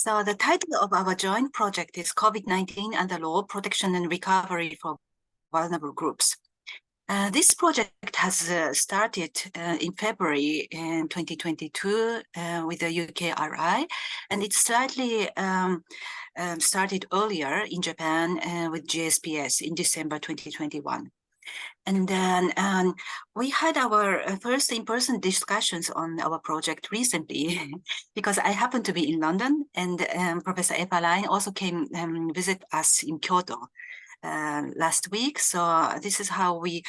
So the title of our joint project is COVID-19 and the Law, Protection and Recovery for Vulnerable Groups. This project has started in February in 2022 with the UKRI, and it slightly started earlier in Japan with JSPS in December 2021. And then we had our first in-person discussions on our project recently because I happened to be in London, and Professor Eva Lein also came visit us in Kyoto last week. So this is how we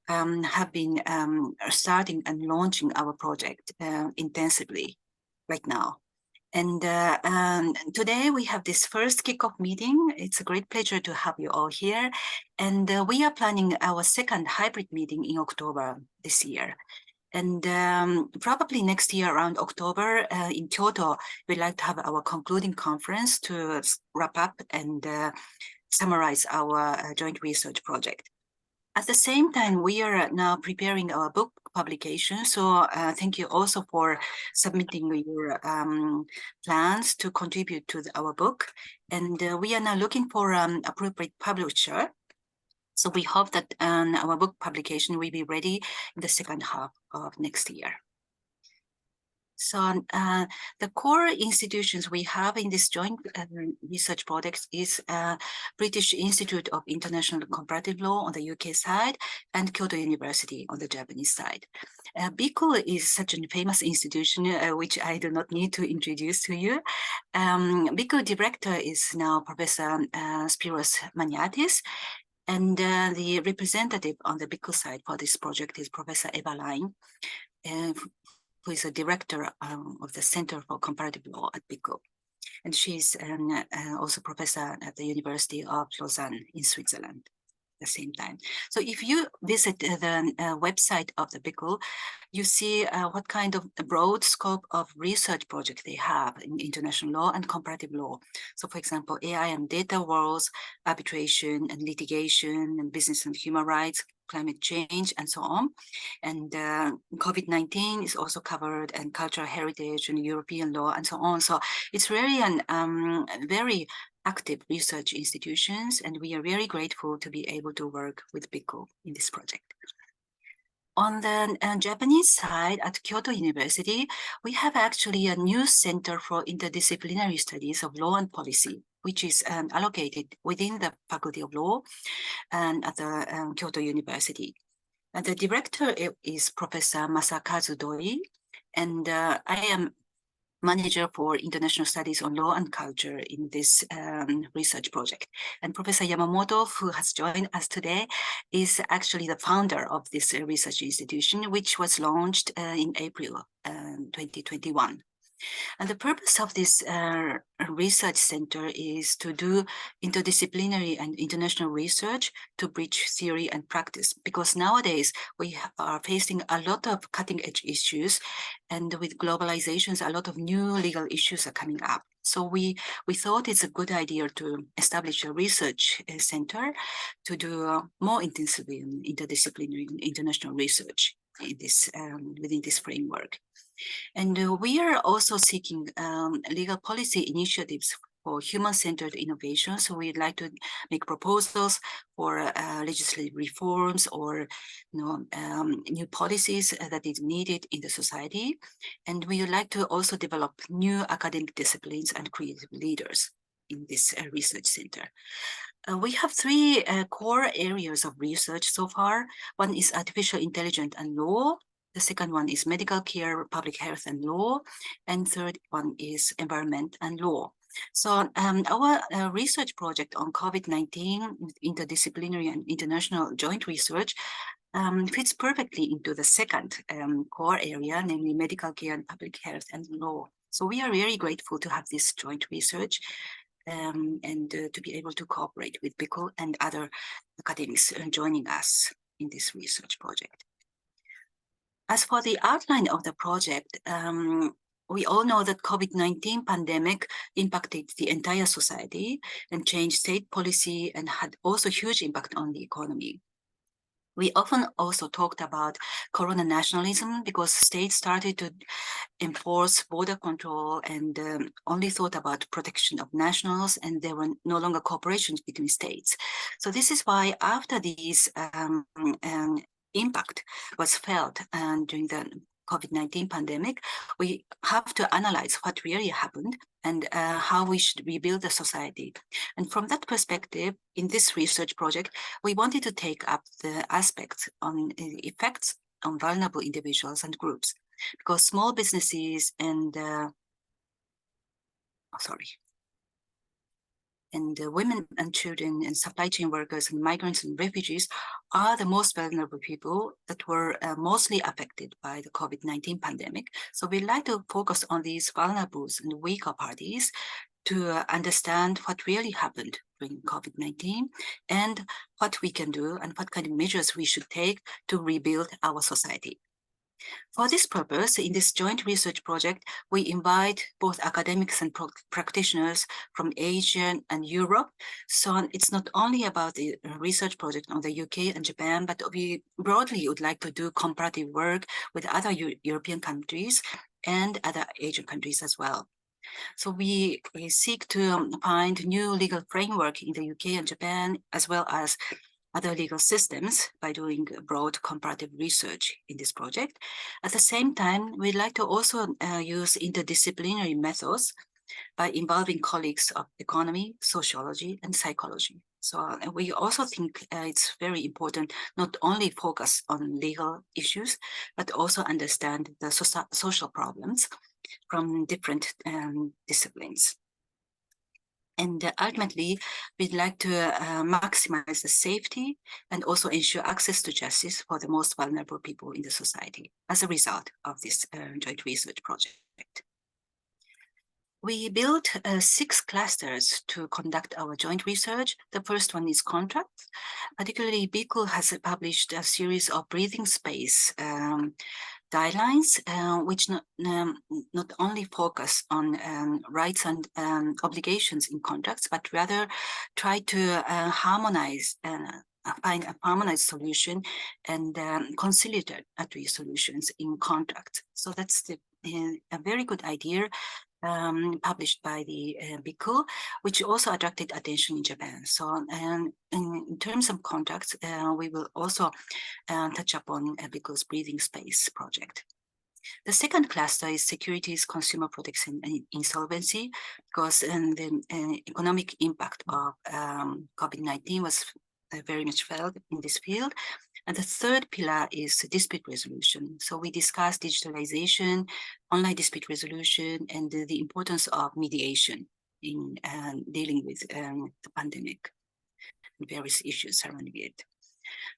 have been starting and launching our project intensively right now. And today we have this first kickoff meeting. It's a great pleasure to have you all here. And we are planning our second hybrid meeting in October this year. And probably next year around October in Kyoto, we'd like to have our concluding conference to wrap up and summarize our joint research project. At the same time, we are now preparing our book publication. So thank you also for submitting your plans to contribute to our book. And we are now looking for an appropriate publisher. So we hope that our book publication will be ready in the second half of next year. So the core institutions we have in this joint research project is British Institute of International Comparative Law on the UK side and Kyoto University on the Japanese side. BIICL is such a famous institution, which I do not need to introduce to you. BIICL director is now Professor Spiros Maniatis, and the representative on the BIICL side for this project is Professor Eva Lein, who is a director of the Center for Comparative Law at BIICL. And she's also professor at the University of Lausanne in Switzerland at the same time. So if you visit the website of the BIICL, you see what kind of broad scope of research project they have in international law and comparative law. So for example, AI and data worlds, arbitration and litigation and business and human rights, climate change, and so on. And COVID-19 is also covered, and cultural heritage and European law, and so on. So it's really an very active research institutions, and we are very grateful to be able to work with BIICL in this project. On the Japanese side, at Kyoto University, we have actually a new Center for Interdisciplinary Studies of Law and Policy, which is allocated within the Faculty of Law and at the Kyoto University. And the director is Professor Masakazu Doi, and I am manager for international studies on law and culture in this research project. And Professor Yamamoto, who has joined us today, is actually the founder of this research institution, which was launched in April 2021. And the purpose of this research center is to do interdisciplinary and international research to bridge theory and practice, because nowadays we are facing a lot of cutting edge issues, and with globalizations, a lot of new legal issues are coming up. So we thought it's a good idea to establish a research center to do more intensively interdisciplinary and international research in this, within this framework. And we are also seeking legal policy initiatives for human-centered innovation. So we'd like to make proposals for legislative reforms or new policies that is needed in the society. And we would like to also develop new academic disciplines and creative leaders in this research center. We have three core areas of research so far. One is artificial intelligence and law. The second one is medical care, public health and law. And third one is environment and law. So our research project on COVID-19, interdisciplinary and international joint research, fits perfectly into the second core area, namely medical care and public health and law. So we are very grateful to have this joint research and to be able to cooperate with BIICL and other academics joining us in this research project. As for the outline of the project, we all know that COVID-19 pandemic impacted the entire society and changed state policy and had also huge impact on the economy. We often also talked about corona nationalism because states started to enforce border control and only thought about protection of nationals, and there were no longer cooperations between states. So this is why after these impact was felt during the COVID-19 pandemic, we have to analyze what really happened and how we should rebuild the society. And from that perspective, in this research project, we wanted to take up the aspects on effects on vulnerable individuals and groups, because small businesses and women and children and supply chain workers and migrants and refugees are the most vulnerable people that were mostly affected by the COVID-19 pandemic. So we like to focus on these vulnerable and weaker parties to understand what really happened during COVID-19 and what we can do and what kind of measures we should take to rebuild our society. For this purpose, in this joint research project, we invite both academics and practitioners from Asia and Europe. So it's not only about the research project on the UK and Japan, but we broadly would like to do comparative work with other European countries and other Asian countries as well. So we seek to find new legal framework in the UK and Japan, as well as other legal systems by doing broad comparative research in this project. At the same time, we'd like to also use interdisciplinary methods by involving colleagues of economy, sociology, and psychology. So we also think it's very important not only focus on legal issues, but also understand the social problems from different disciplines. And ultimately, we'd like to maximize the safety and also ensure access to justice for the most vulnerable people in the society as a result of this joint research project. We built 6 clusters to conduct our joint research. The first one is contracts. Particularly, BIICL has published a series of breathing space guidelines, which not only focus on rights and obligations in contracts, but rather try to harmonize find a harmonized solution and conciliatory solutions in contracts. So that's a very good idea published by the BIICL, which also attracted attention in Japan. So in terms of contracts, we will also touch upon BIICL's breathing space project. The second cluster is securities, consumer protection, and insolvency, because the economic impact of COVID-19 was very much felt in this field. And the third pillar is dispute resolution. So we discussed digitalization, online dispute resolution, and the importance of mediation in dealing with the pandemic and various issues surrounding it.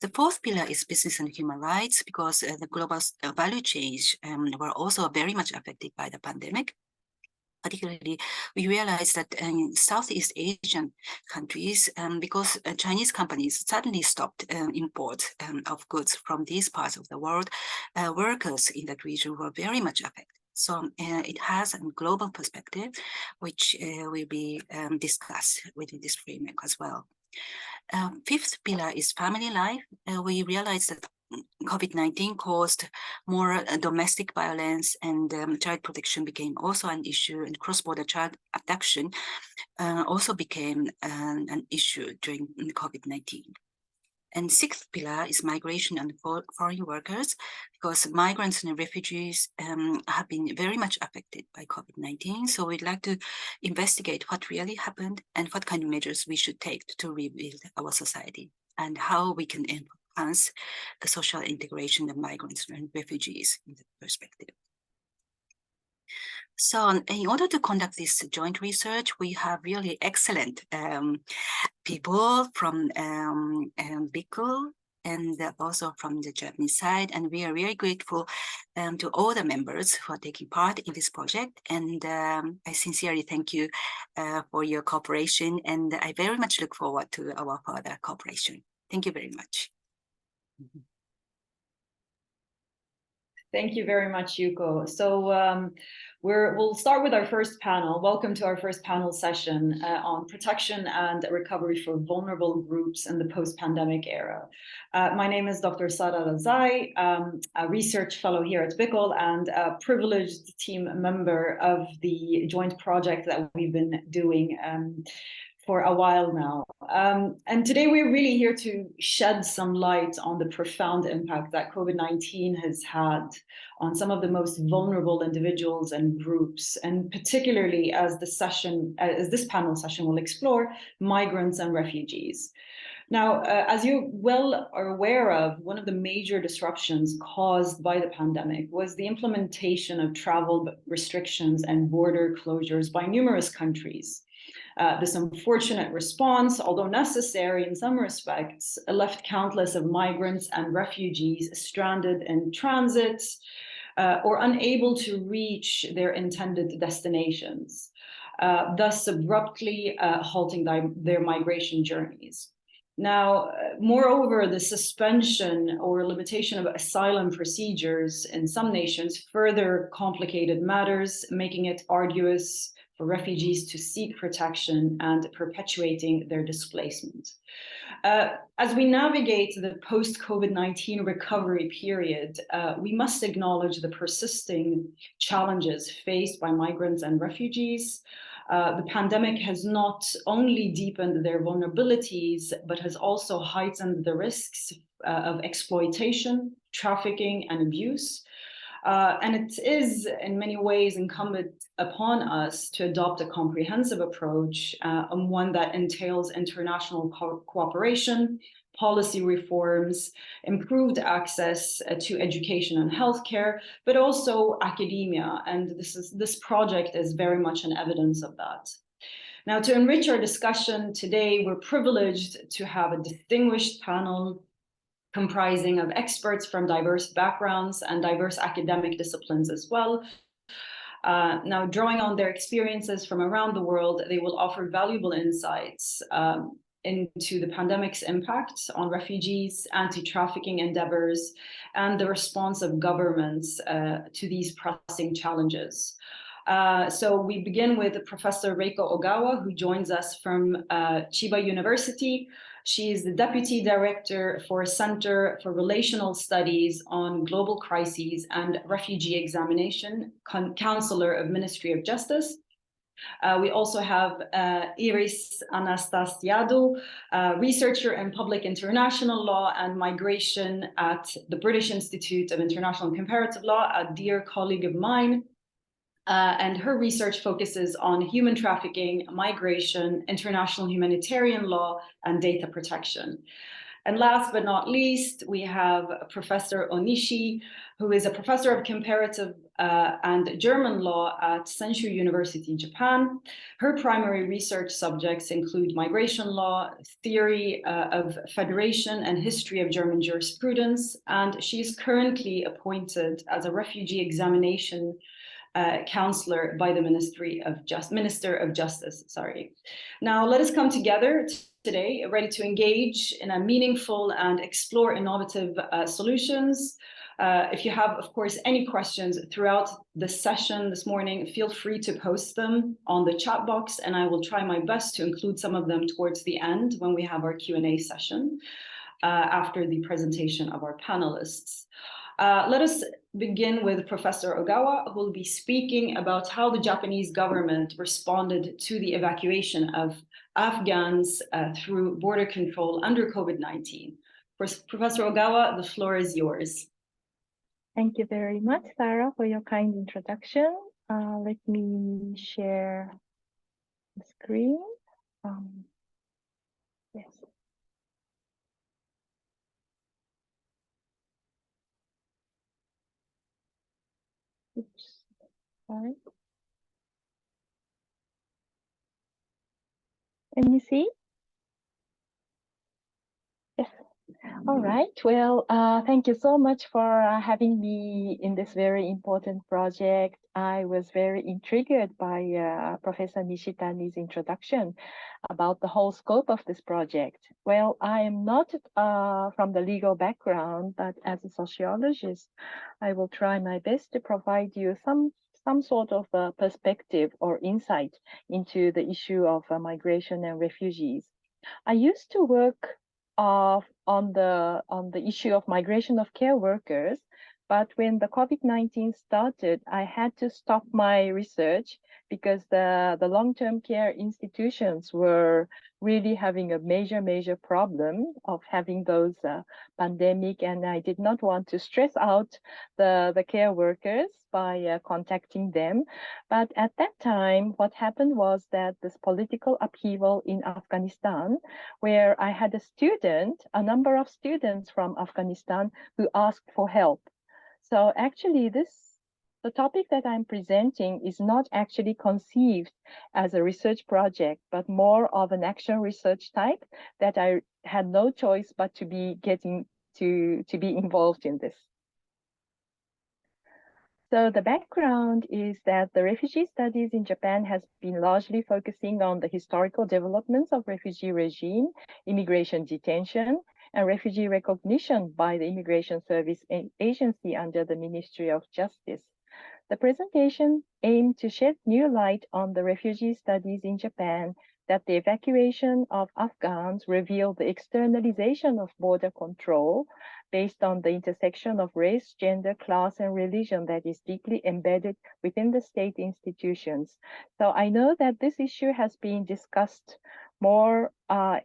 The fourth pillar is business and human rights, because the global value chains were also very much affected by the pandemic. Particularly, we realized that in Southeast Asian countries, because Chinese companies suddenly stopped import of goods from these parts of the world, workers in that region were very much affected. So it has a global perspective, which will be discussed within this framework as well. Fifth pillar is family life. We realized that COVID-19 caused more domestic violence, and child protection became also an issue, and cross-border child abduction also became an issue during COVID-19. And sixth pillar is migration and foreign workers, because migrants and refugees have been very much affected by COVID-19. So we'd like to investigate what really happened and what kind of measures we should take to rebuild our society, and how we can enhance the social integration of migrants and refugees in that perspective. So in order to conduct this joint research, we have really excellent people from BIICL and also from the Japanese side. And we are very grateful to all the members who are taking part in this project. And I sincerely thank you for your cooperation. And I very much look forward to our further cooperation. Thank you very much. Thank you very much, Yuko. So we'll start with our first panel. Welcome to our first panel session on protection and recovery for vulnerable groups in the post-pandemic era. My name is Dr. Sara Razai, a research fellow here at BIICL and a privileged team member of the joint project that we've been doing for a while now. And today we're really here to shed some light on the profound impact that COVID-19 has had on some of the most vulnerable individuals and groups, and particularly as this panel session will explore, migrants and refugees. Now, as you well are aware of, one of the major disruptions caused by the pandemic was the implementation of travel restrictions and border closures by numerous countries. This unfortunate response, although necessary in some respects, left countless of migrants and refugees stranded in transit or unable to reach their intended destinations, thus abruptly halting their migration journeys. Now, moreover, the suspension or limitation of asylum procedures in some nations further complicated matters, making it arduous for refugees to seek protection and perpetuating their displacement. As we navigate the post-COVID-19 recovery period, we must acknowledge the persisting challenges faced by migrants and refugees. The pandemic has not only deepened their vulnerabilities, but has also heightened the risks of exploitation, trafficking, and abuse. And it is in many ways incumbent upon us to adopt a comprehensive approach, one that entails international cooperation, policy reforms, improved access to education and healthcare, but also academia. And this project is very much an evidence of that. Now, to enrich our discussion today, we're privileged to have a distinguished panel comprising of experts from diverse backgrounds and diverse academic disciplines as well. Now, drawing on their experiences from around the world, they will offer valuable insights into the pandemic's impact on refugees, anti-trafficking endeavors, and the response of governments to these pressing challenges. So we begin with Professor Reiko Ogawa, who joins us from Chiba University. She is the Deputy Director for Center for Relational Studies on Global Crises and Refugee Examination, Counselor of Ministry of Justice. We also have Iris Anastasiadou, researcher in public international law and migration at the British Institute of International and Comparative Law, a dear colleague of mine. And her research focuses on human trafficking, migration, international humanitarian law, and data protection. And last but not least, we have Professor Onishi, who is a professor of comparative and German law at Senshu University, Japan. Her primary research subjects include migration law, theory of federation, and history of German jurisprudence. And she is currently appointed as a refugee examination counselor by the Minister of Justice. Sorry. Now let us come together today, ready to engage in a meaningful and explore innovative solutions. If you have, of course, any questions throughout the session this morning, feel free to post them on the chat box, and I will try my best to include some of them towards the end when we have our Q&A session after the presentation of our panelists. Let us begin with Professor Ogawa, who will be speaking about how the Japanese government responded to the evacuation of Afghans through border control under COVID-19. Professor Ogawa, the floor is yours. Thank you very much, Sarah, for your kind introduction. Let me share the screen. Yes. Oops, sorry. Can you see? Yes. All right. Well, thank you so much for having me in this very important project. I was very intrigued by Professor Nishitani's introduction about the whole scope of this project. Well, I am not from the legal background, but as a sociologist, I will try my best to provide you some sort of perspective or insight into the issue of migration and refugees. I used to work on the issue of migration of care workers, but when the COVID-19 started, I had to stop my research because the long-term care institutions were really having a major problem of having those pandemic, and I did not want to stress out the care workers by contacting them. But at that time, what happened was that this political upheaval in Afghanistan, where I had a number of students from Afghanistan who asked for help. So actually the topic that I'm presenting is not actually conceived as a research project, but more of an action research type that I had no choice but to be involved in this. So the background is that the refugee studies in Japan has been largely focusing on the historical developments of refugee regime, immigration detention, and refugee recognition by the Immigration Service Agency under the Ministry of Justice. The presentation aimed to shed new light on the refugee studies in Japan, that the evacuation of Afghans revealed the externalization of border control based on the intersection of race, gender, class, and religion that is deeply embedded within the state institutions. So I know that this issue has been discussed more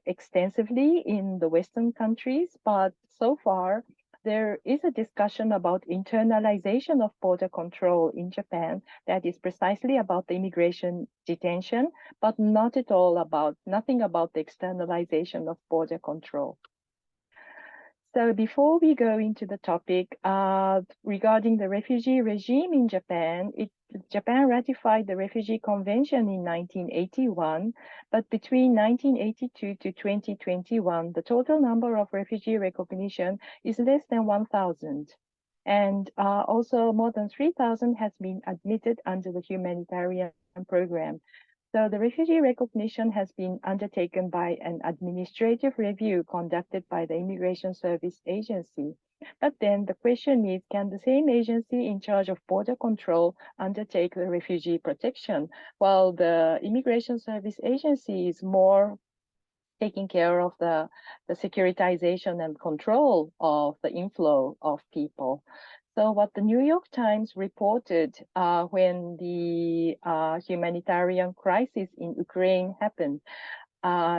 extensively in the Western countries, but so far, there is a discussion about internalization of border control in Japan that is precisely about the immigration detention, but nothing about the externalization of border control. So before we go into the topic regarding the refugee regime in Japan, Japan ratified the Refugee Convention in 1981, but between 1982 to 2021, the total number of refugee recognition is less than 1,000. And also more than 3,000 has been admitted under the humanitarian program. So the refugee recognition has been undertaken by an administrative review conducted by the Immigration Service Agency. But then the question is, can the same agency in charge of border control undertake the refugee protection, while the Immigration Service Agency is more taking care of the securitization and control of the inflow of people? So what the New York Times reported when the humanitarian crisis in Ukraine happened,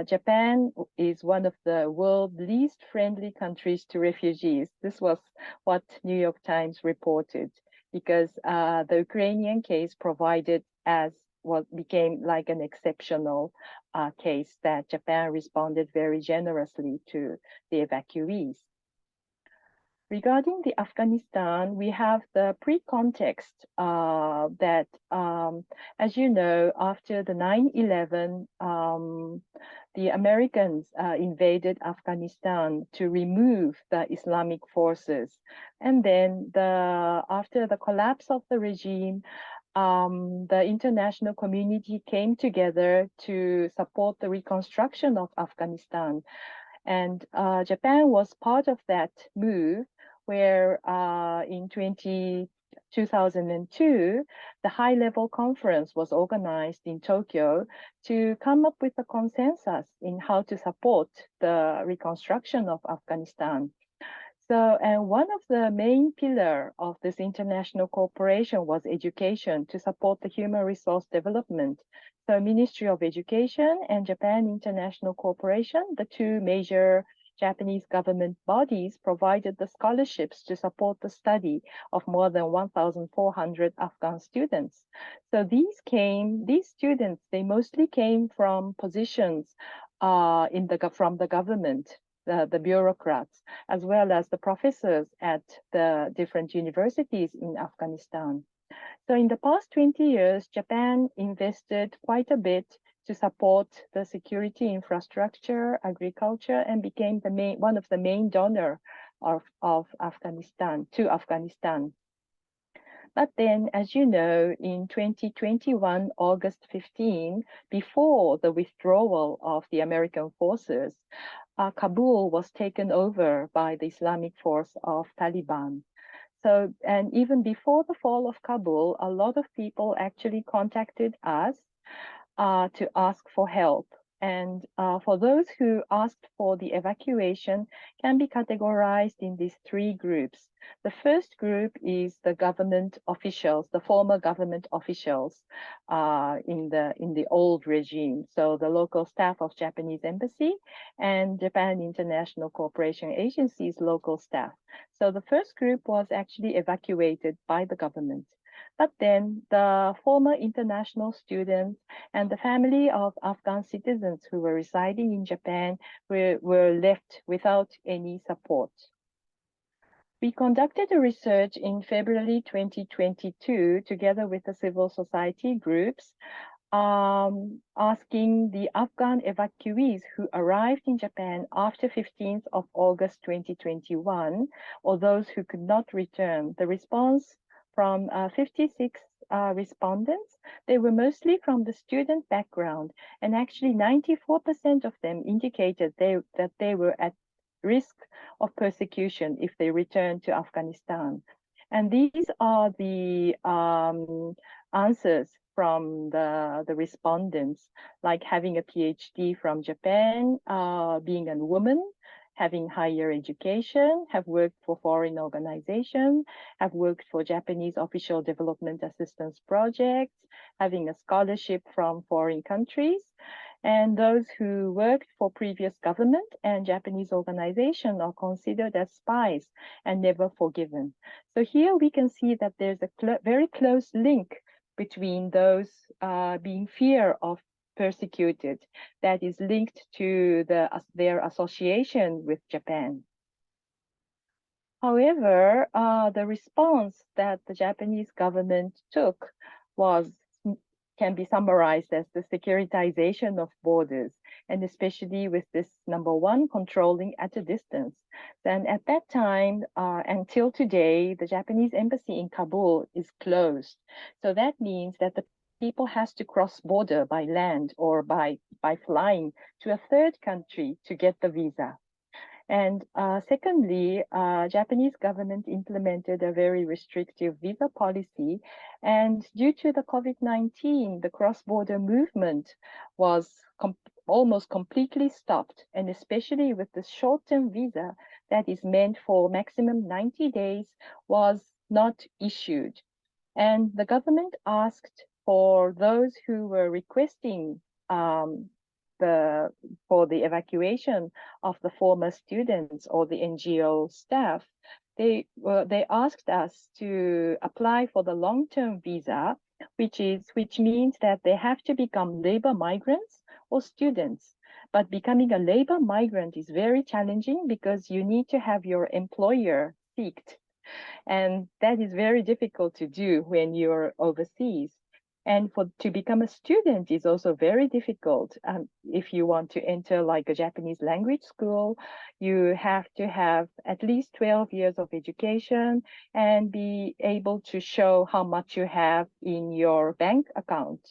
Japan is one of the world's least friendly countries to refugees. This was what New York Times reported, because the Ukrainian case provided as what became like an exceptional case that Japan responded very generously to the evacuees. Regarding the Afghanistan, we have the pre-context that, as you know, after the 9/11, the Americans invaded Afghanistan to remove the Islamic forces. And then after the collapse of the regime, the international community came together to support the reconstruction of Afghanistan. And Japan was part of that move, where in 2002, the high-level conference was organized in Tokyo to come up with a consensus in how to support the reconstruction of Afghanistan. So, and one of the main pillars of this international cooperation was education to support the human resource development. So Ministry of Education and Japan International Corporation, the two major Japanese government bodies, provided the scholarships to support the study of more than 1,400 Afghan students. So these students, they mostly came from positions from the government, the bureaucrats, as well as the professors at the different universities in Afghanistan. So in the past 20 years, Japan invested quite a bit to support the security infrastructure, agriculture, and became one of the main donor of Afghanistan to Afghanistan. But then, as you know, in 2021, August 15, before the withdrawal of the American forces, Kabul was taken over by the Islamic force of Taliban. So, and even before the fall of Kabul, a lot of people actually contacted us to ask for help. And for those who asked for the evacuation can be categorized in these three groups. The first group is the government officials, the former government officials in the old regime. So the local staff of Japanese embassy and Japan International Cooperation Agency's local staff. So the first group was actually evacuated by the government. But then the former international students and the family of Afghan citizens who were residing in Japan were left without any support. We conducted a research in February 2022 together with the civil society groups, asking the Afghan evacuees who arrived in Japan after 15th of August 2021, or those who could not return. The response from 56 respondents, they were mostly from the student background, and actually 94% of them indicated that they were at risk of persecution if they returned to Afghanistan. And these are the answers from the respondents, like having a PhD from Japan, being a woman, having higher education, have worked for foreign organizations, have worked for Japanese official development assistance projects, having a scholarship from foreign countries, and those who worked for previous government and Japanese organization are considered as spies and never forgiven. So here we can see that there's a very close link between those being fear of persecuted that is linked to their association with Japan. However, the response that the Japanese government took can be summarized as the securitization of borders, and especially with this number one, controlling at a distance. Then at that time, until today, the Japanese embassy in Kabul is closed. So that means that the people has to cross border by land or by flying to a third country to get the visa. And secondly, Japanese government implemented a very restrictive visa policy. And due to the COVID-19, the cross-border movement was almost completely stopped. And especially with the short-term visa that is meant for maximum 90 days was not issued. And the government asked for those who were requesting for the evacuation of the former students or the NGO staff, they asked us to apply for the long-term visa, which means that they have to become labor migrants or students. But becoming a labor migrant is very challenging because you need to have your employer seeked. And that is very difficult to do when you're overseas. And to become a student is also very difficult. If you want to enter like a Japanese language school, you have to have at least 12 years of education and be able to show how much you have in your bank account.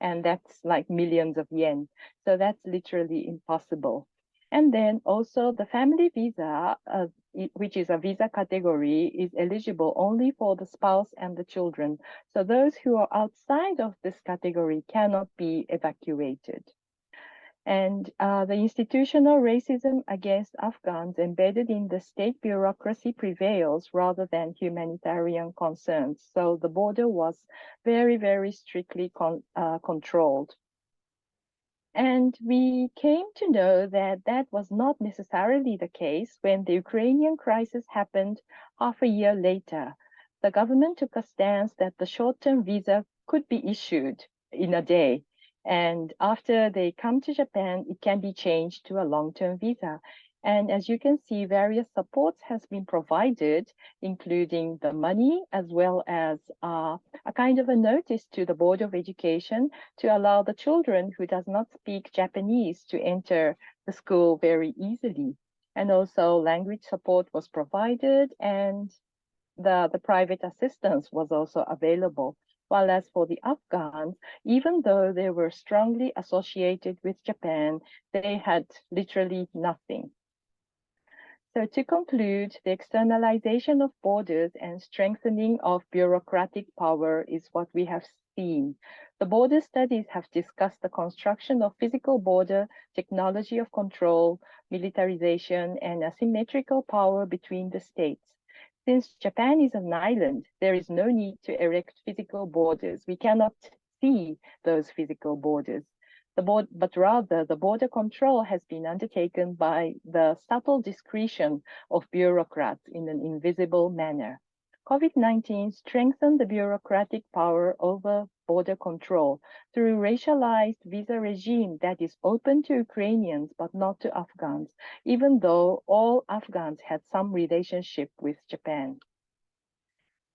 And that's like millions of yen. So that's literally impossible. And then also the family visa, which is a visa category, is eligible only for the spouse and the children. So those who are outside of this category cannot be evacuated. And the institutional racism against Afghans embedded in the state bureaucracy prevails rather than humanitarian concerns. So the border was very, very strictly controlled. And we came to know that that was not necessarily the case when the Ukrainian crisis happened half a year later. The government took a stance that the short-term visa could be issued in a day. And after they come to Japan, it can be changed to a long-term visa. And as you can see, various supports has been provided, including the money, as well as a kind of a notice to the Board of Education to allow the children who does not speak Japanese to enter the school very easily. And also language support was provided, and the private assistance was also available. While as for the Afghans, even though they were strongly associated with Japan, they had literally nothing. So to conclude, the externalization of borders and strengthening of bureaucratic power is what we have seen. The border studies have discussed the construction of physical border, technology of control, militarization, and asymmetrical power between the states. Since Japan is an island, there is no need to erect physical borders. We cannot see those physical borders. But rather, the border control has been undertaken by the subtle discretion of bureaucrats in an invisible manner. COVID-19 strengthened the bureaucratic power over border control through a racialized visa regime that is open to Ukrainians but not to Afghans, even though all Afghans had some relationship with Japan.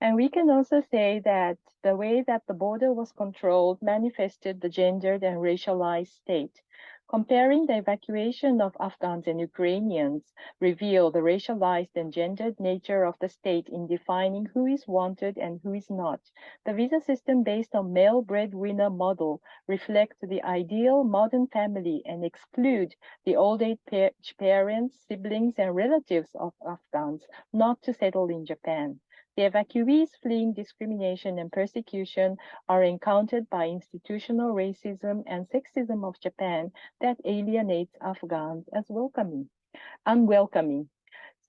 And we can also say that the way that the border was controlled manifested the gendered and racialized state. Comparing the evacuation of Afghans and Ukrainians reveal the racialized and gendered nature of the state in defining who is wanted and who is not. The visa system based on male breadwinner model reflects the ideal modern family and exclude the old age parents, siblings, and relatives of Afghans not to settle in Japan. The evacuees fleeing discrimination and persecution are encountered by institutional racism and sexism of Japan that alienates Afghans as unwelcoming.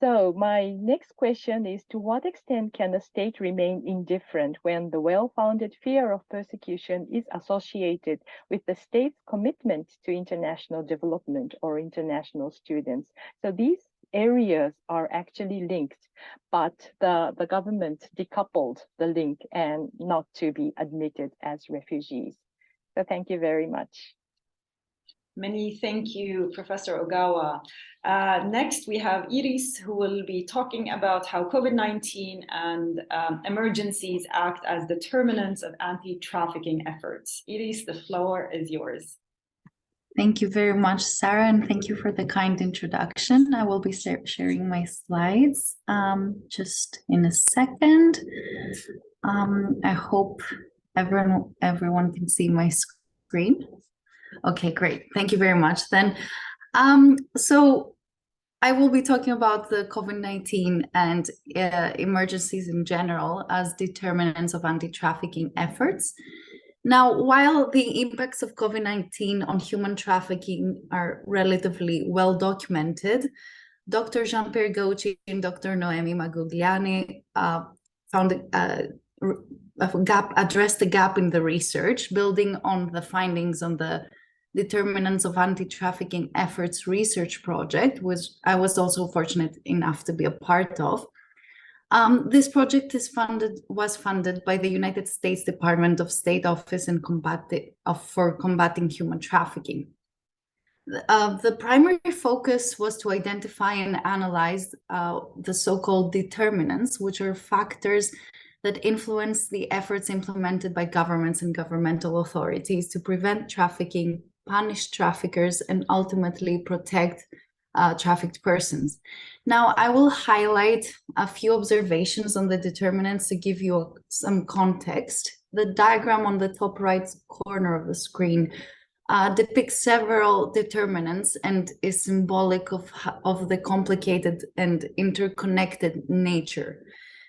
So my next question is, to what extent can a state remain indifferent when the well-founded fear of persecution is associated with the state's commitment to international development or international students? So these areas are actually linked, but the government decoupled the link and not to be admitted as refugees. So thank you very much. Many thank you, Professor Ogawa. Next, we have Iris, who will be talking about how COVID-19 and emergencies act as determinants of anti-trafficking efforts. Iris, the floor is yours. Thank you very much, Sarah, and thank you for the kind introduction. I will be sharing my slides just in a second. I hope everyone can see my screen. Okay, great. Thank you very much. Then, so I will be talking about the COVID-19 and emergencies in general as determinants of anti-trafficking efforts. Now, while the impacts of COVID-19 on human trafficking are relatively well documented, Dr. Jean-Pierre Gauci and Dr. Noemi Magugliani addressed the gap in the research, building on the findings on the Determinants of Anti-Trafficking Efforts research project, which I was also fortunate enough to be a part of. This project was funded by the United States Department of State Office for Combating Human Trafficking. The primary focus was to identify and analyze the so-called determinants, which are factors that influence the efforts implemented by governments and governmental authorities to prevent trafficking, punish traffickers, and ultimately protect trafficked persons. Now, I will highlight a few observations on the determinants to give you some context. The diagram on the top right corner of the screen depicts several determinants and is symbolic of the complicated and interconnected nature.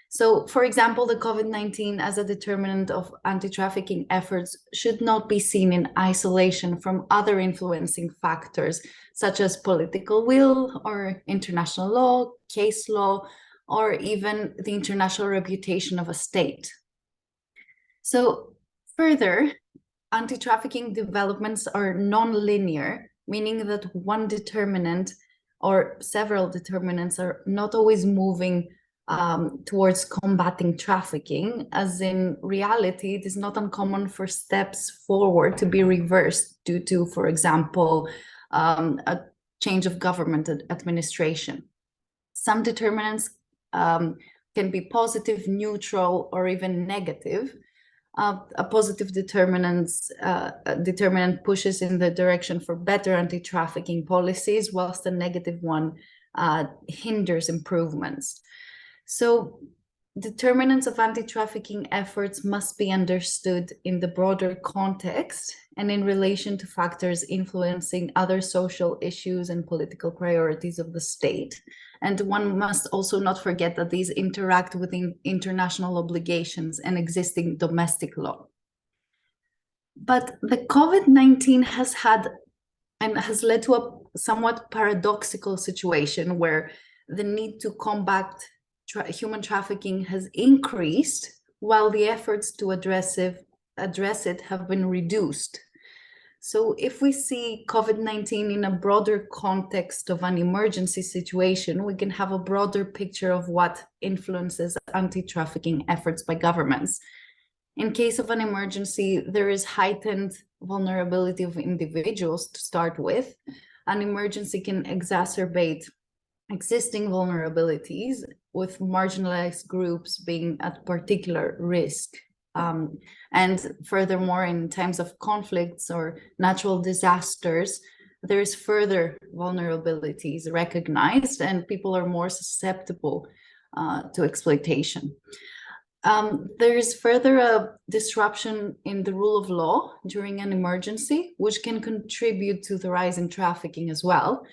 So, for example, the COVID-19 as a determinant of anti-trafficking efforts should not be seen in isolation from other influencing factors, such as political will or international law, case law, or even the international reputation of a state. So, further, anti-trafficking developments are non-linear, meaning that one determinant or several determinants are not always moving towards combating trafficking, as in reality, it is not uncommon for steps forward to be reversed due to, for example, a change of government administration. Some determinants can be positive, neutral, or even negative. A positive determinant pushes in the direction for better anti-trafficking policies, whilst a negative one hinders improvements. So determinants of anti-trafficking efforts must be understood in the broader context and in relation to factors influencing other social issues and political priorities of the state. And one must also not forget that these interact with international obligations and existing domestic law. But the COVID-19 has led to a somewhat paradoxical situation where the need to combat human trafficking has increased while the efforts to address it have been reduced. So if we see COVID-19 in a broader context of an emergency situation, we can have a broader picture of what influences anti-trafficking efforts by governments. In case of an emergency, there is heightened vulnerability of individuals to start with. An emergency can exacerbate existing vulnerabilities, with marginalized groups being at particular risk. And furthermore, in times of conflicts or natural disasters, there is further vulnerabilities recognized and people are more susceptible to exploitation. There is further a disruption in the rule of law during an emergency, which can contribute to the rise in trafficking as well,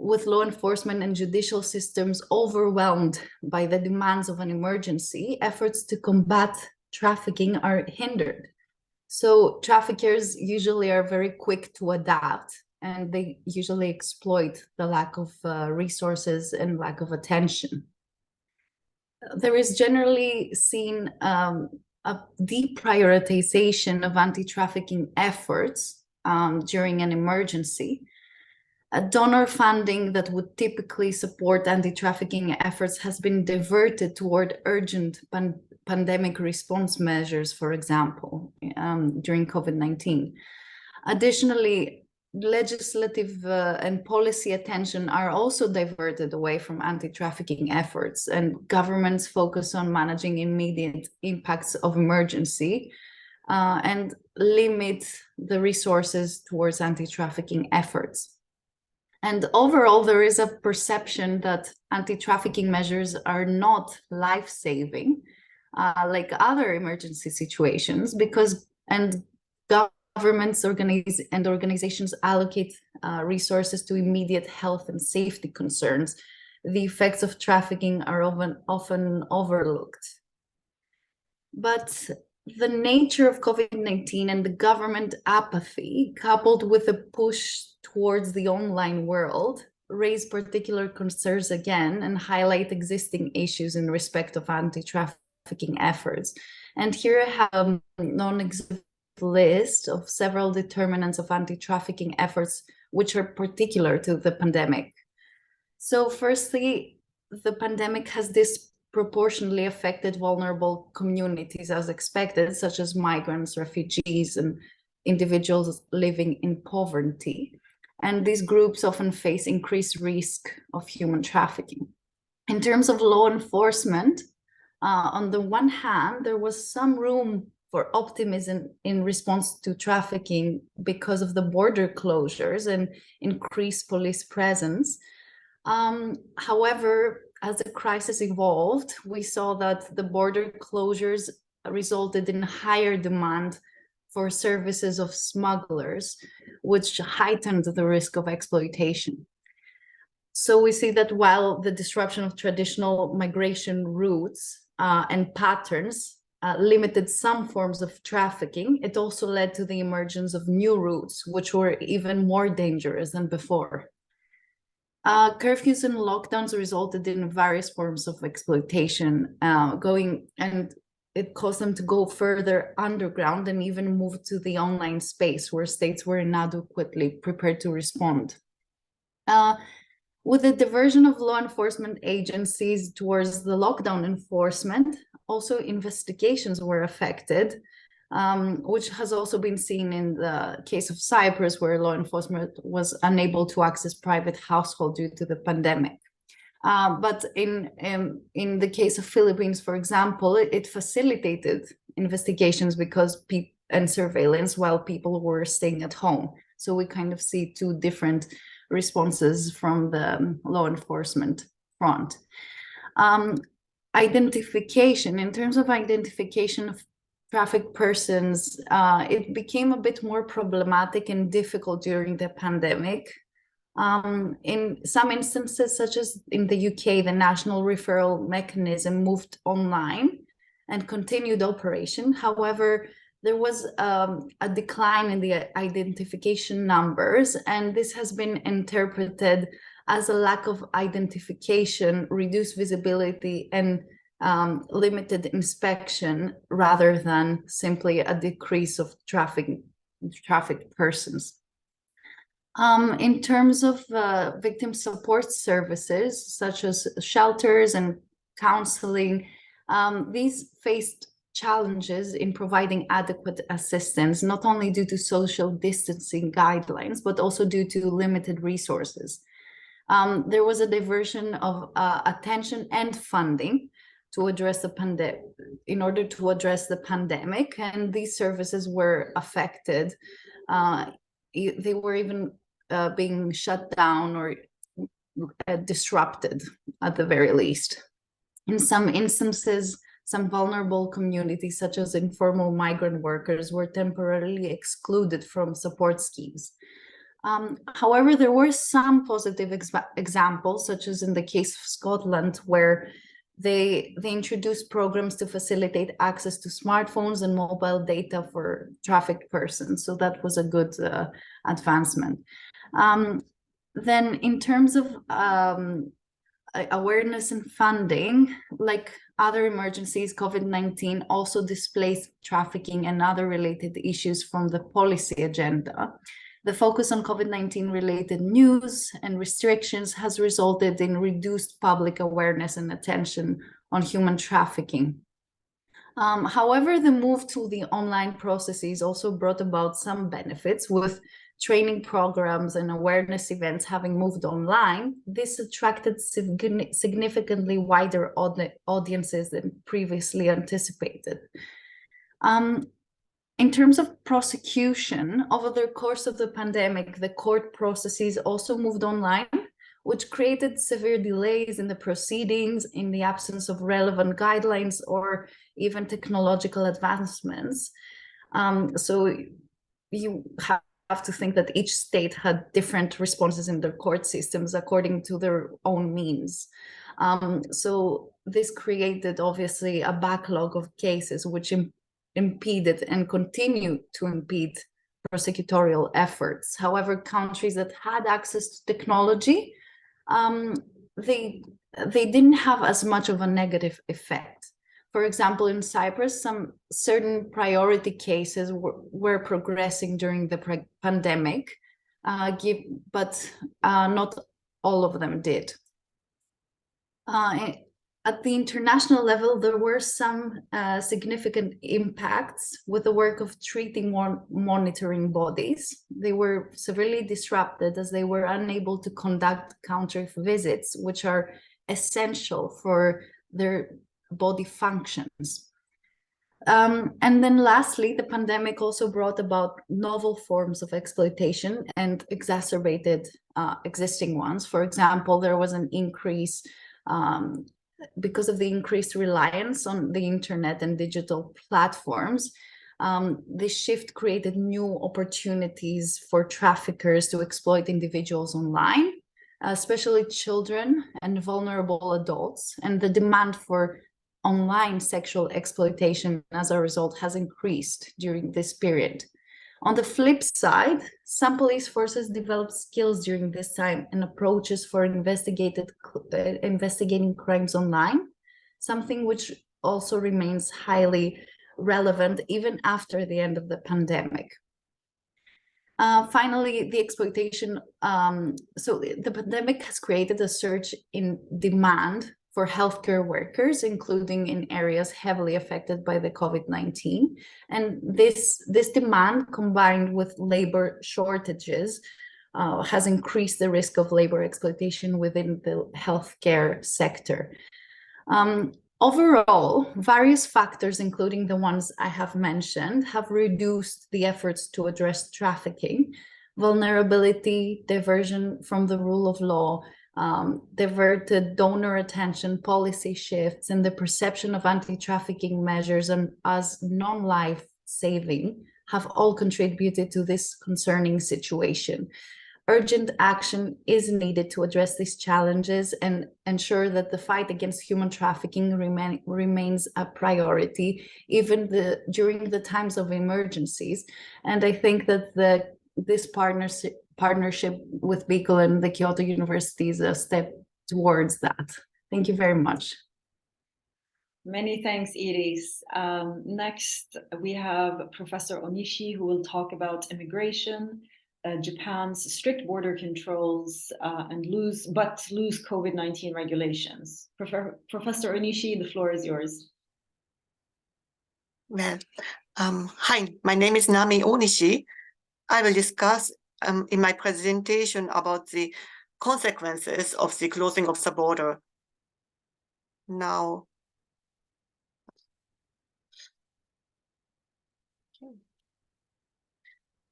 with law enforcement and judicial systems overwhelmed by the demands of an emergency. Efforts to combat trafficking are hindered. So traffickers usually are very quick to adapt, and they usually exploit the lack of resources and lack of attention. There is generally seen a deprioritization of anti-trafficking efforts during an emergency. Donor funding that would typically support anti-trafficking efforts has been diverted toward urgent pandemic response measures, for example, during COVID-19. Additionally, legislative and policy attention are also diverted away from anti-trafficking efforts, and governments focus on managing immediate impacts of emergency and limit the resources towards anti-trafficking efforts. And overall, there is a perception that anti-trafficking measures are not life-saving, like other emergency situations, and governments and organizations allocate resources to immediate health and safety concerns. The effects of trafficking are often overlooked. But the nature of COVID-19 and the government apathy, coupled with a push towards the online world, raise particular concerns again and highlight existing issues in respect of anti-trafficking efforts. And here I have a non-exhaustive list of several determinants of anti-trafficking efforts which are particular to the pandemic. So firstly, the pandemic has disproportionately affected vulnerable communities as expected, such as migrants, refugees, and individuals living in poverty. And these groups often face increased risk of human trafficking. In terms of law enforcement, on the one hand, there was some room for optimism in response to trafficking because of the border closures and increased police presence. However, as the crisis evolved, we saw that the border closures resulted in higher demand for services of smugglers, which heightened the risk of exploitation. So we see that while the disruption of traditional migration routes and patterns limited some forms of trafficking, it also led to the emergence of new routes, which were even more dangerous than before. Curfews and lockdowns resulted in various forms of exploitation, and it caused them to go further underground and even move to the online space where states were inadequately prepared to respond. With the diversion of law enforcement agencies towards the lockdown enforcement, also investigations were affected which has also been seen in the case of Cyprus, where law enforcement was unable to access private households due to the pandemic. But in the case of Philippines, for example, it facilitated investigations and surveillance while people were staying at home. So we kind of see two different responses from the law enforcement front. Identification, in terms of identification of trafficked persons, it became a bit more problematic and difficult during the pandemic. In some instances, such as in the UK, the national referral mechanism moved online and continued operation. However, there was a decline in the identification numbers, and this has been interpreted as a lack of identification, reduced visibility, and limited inspection, rather than simply a decrease of trafficked persons. In terms of victim support services, such as shelters and counseling, these faced challenges in providing adequate assistance, not only due to social distancing guidelines, but also due to limited resources. There was a diversion of attention and funding to address the pandemic, in order to address the pandemic, and these services were affected. They were even being shut down or disrupted at the very least. In some instances, some vulnerable communities, such as informal migrant workers, were temporarily excluded from support schemes. However, there were some positive examples, such as in the case of Scotland, where they introduced programs to facilitate access to smartphones and mobile data for trafficked persons. So that was a good advancement. Then in terms of awareness and funding, like other emergencies, COVID-19 also displaced trafficking and other related issues from the policy agenda. The focus on COVID-19 related news and restrictions has resulted in reduced public awareness and attention on human trafficking. However, the move to the online processes also brought about some benefits, with training programs and awareness events having moved online. This attracted significantly wider audiences than previously anticipated. In terms of prosecution, over the course of the pandemic, the court processes also moved online, which created severe delays in the proceedings in the absence of relevant guidelines or even technological advancements. So you have to think that each state had different responses in their court systems according to their own means. So this created obviously a backlog of cases which impeded and continue to impede prosecutorial efforts. However, countries that had access to technology, they didn't have as much of a negative effect. For example, in Cyprus, some certain priority cases were progressing during the pandemic, but not all of them did. At the international level, there were some significant impacts with the work of treating monitoring bodies. They were severely disrupted as they were unable to conduct country visits, which are essential for their body functions. And then lastly, the pandemic also brought about novel forms of exploitation and exacerbated existing ones. For example, there was an increase because of the increased reliance on the internet and digital platforms. This shift created new opportunities for traffickers to exploit individuals online, especially children and vulnerable adults, and the demand for online sexual exploitation as a result has increased during this period. On the flip side, some police forces developed skills during this time and approaches for investigating crimes online, something which also remains highly relevant even after the end of the pandemic. Finally, the exploitation. So the pandemic has created a surge in demand for healthcare workers, including in areas heavily affected by the COVID-19. And this demand, combined with labor shortages, has increased the risk of labor exploitation within the healthcare sector. Overall, various factors, including the ones I have mentioned, have reduced the efforts to address trafficking, vulnerability, diversion from the rule of law, diverted donor attention, policy shifts, and the perception of anti-trafficking measures as non-life-saving have all contributed to this concerning situation. Urgent action is needed to address these challenges and ensure that the fight against human trafficking remains a priority, even during the times of emergencies. And I think that this partnership with BIICL and the Kyoto University is a step towards that. Thank you very much. Many thanks, Iris. Next, we have Professor Onishi, who will talk about immigration, Japan's strict border controls, and loose COVID-19 regulations. Professor Onishi, the floor is yours. Well, hi, my name is Nami Onishi. I will discuss in my presentation about the consequences of the closing of the border. Now,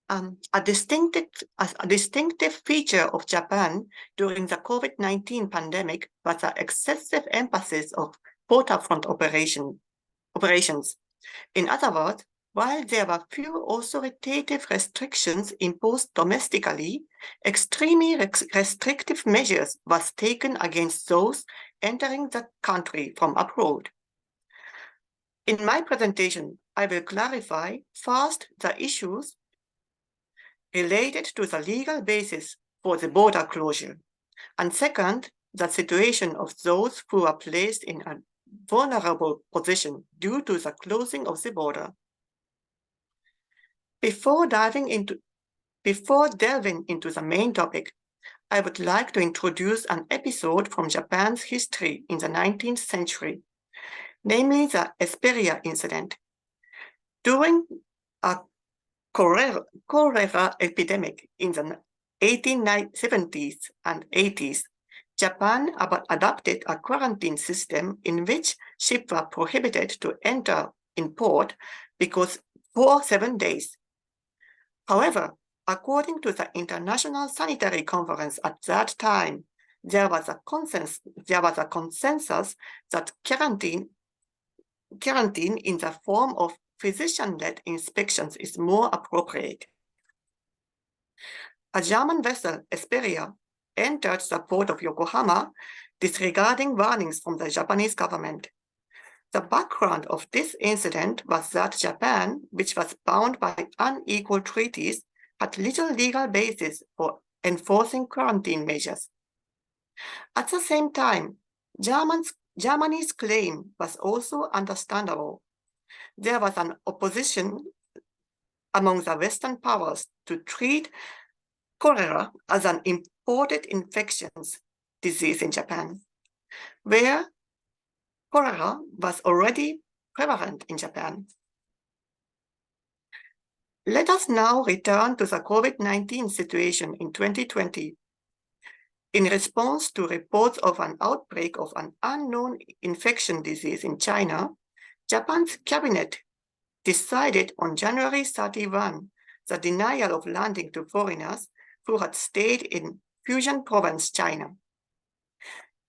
a distinctive feature of Japan during the COVID-19 pandemic was the excessive emphasis of borderfront operations. In other words, while there were few authoritative restrictions imposed domestically, extremely restrictive measures was taken against those entering the country from abroad. In my presentation, I will clarify first the issues related to the legal basis for the border closure, and second, the situation of those who are placed in a vulnerable position due to the closing of the border. Before delving into the main topic, I would like to introduce an episode from Japan's history in the 19th century, namely the Esperia incident. During a cholera epidemic in the 1870s and 80s, Japan adopted a quarantine system in which ships were prohibited to enter in port for 7 days. However, according to the International Sanitary Conference at that time, there was a consensus that quarantine in the form of physician-led inspections is more appropriate. A German vessel, Esperia, entered the port of Yokohama, disregarding warnings from the Japanese government. The background of this incident was that Japan, which was bound by unequal treaties, had little legal basis for enforcing quarantine measures. At the same time, Germany's claim was also understandable. There was an opposition among the Western powers to treat cholera as an imported infectious disease in Japan, where cholera was already prevalent in Japan. Let us now return to the COVID-19 situation in 2020. In response to reports of an outbreak of an unknown infection disease in China, Japan's cabinet decided on January 31 the denial of landing to foreigners who had stayed in Fujian province, China.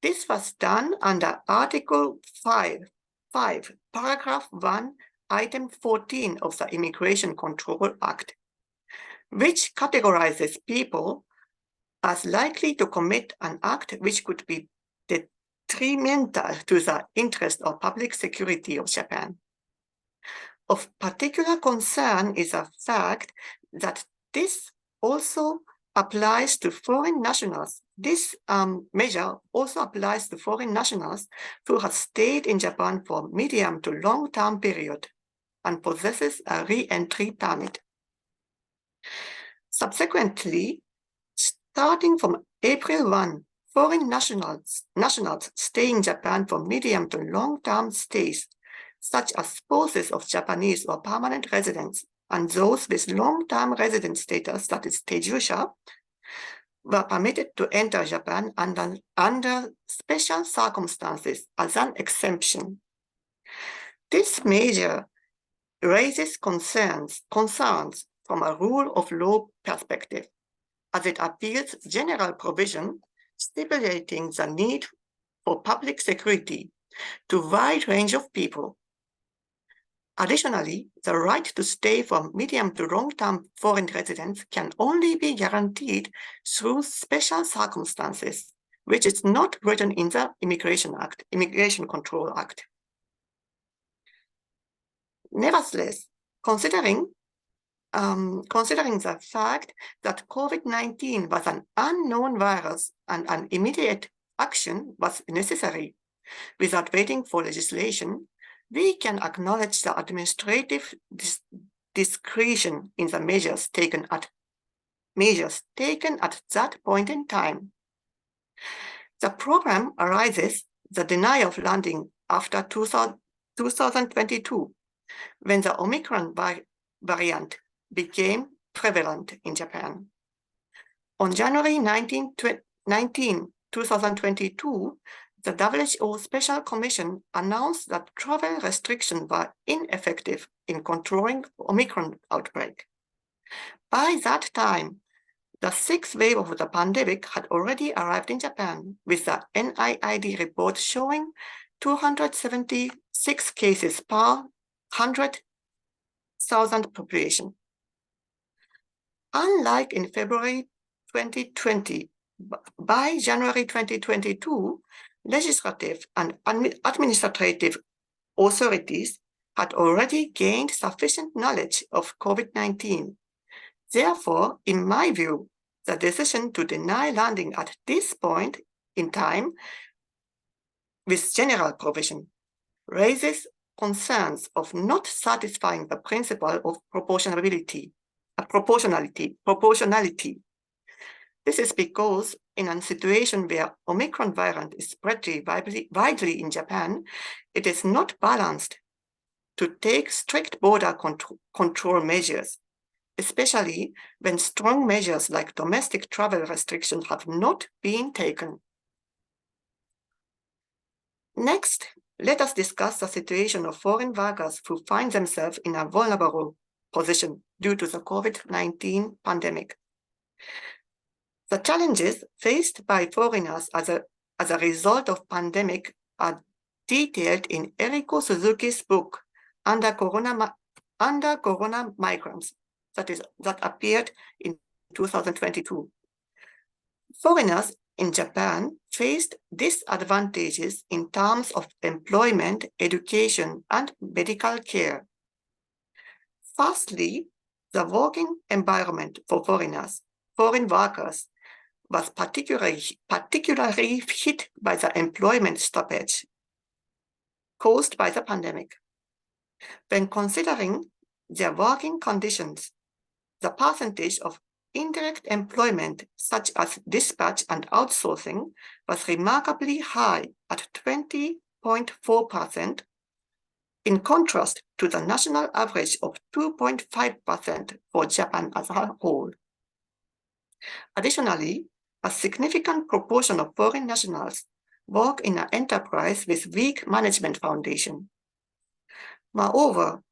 This was done under Article 5, Paragraph 1, Item 14 of the Immigration Control Act, which categorizes people as likely to commit an act which could be detrimental to the interest or public security of Japan. Of particular concern is the fact that this also applies to foreign nationals. This measure also applies to foreign nationals who have stayed in Japan for medium to long-term period and possesses a re-entry permit. Subsequently, starting from April 1, foreign nationals stay in Japan for medium to long-term stays, such as spouses of Japanese or permanent residents, and those with long-term resident status, that is teijusha, were permitted to enter Japan under special circumstances as an exemption. This measure raises concerns from a rule of law perspective, as it appeals general provision stipulating the need for public security to a wide range of people. Additionally, the right to stay for medium to long-term foreign residents can only be guaranteed through special circumstances, which is not written in the Immigration Control Act. Nevertheless, considering the fact that COVID-19 was an unknown virus and an immediate action was necessary without waiting for legislation, we can acknowledge the administrative discretion in the measures taken at that point in time. The problem arises the denial of landing after 2022, when the Omicron variant became prevalent in Japan. On January 19, 2022, the WHO Special Commission announced that travel restrictions were ineffective in controlling Omicron outbreak. By that time, the sixth wave of the pandemic had already arrived in Japan, with the NIID report showing 276 cases per 100,000 population. Unlike in February 2020, by January 2022, legislative and administrative authorities had already gained sufficient knowledge of COVID-19. Therefore, in my view, the decision to deny landing at this point in time with general provision raises concerns of not satisfying the principle of proportionality. This is because in a situation where Omicron variant is spread widely in Japan, it is not balanced to take strict border control measures, especially when strong measures like domestic travel restrictions have not been taken. Next, let us discuss the situation of foreign workers who find themselves in a vulnerable position due to the COVID-19 pandemic. The challenges faced by foreigners as a result of pandemic are detailed in Eriko Suzuki's book, Under Corona Migrants, that appeared in 2022. Foreigners in Japan faced disadvantages in terms of employment, education, and medical care. Firstly, the working environment for foreign workers, was particularly hit by the employment stoppage caused by the pandemic. When considering their working conditions, the percentage of indirect employment, such as dispatch and outsourcing, was remarkably high at 20.4%, in contrast to the national average of 2.5% for Japan as a whole. Additionally, a significant proportion of foreign nationals work in an enterprise with weak management foundation. Moreover,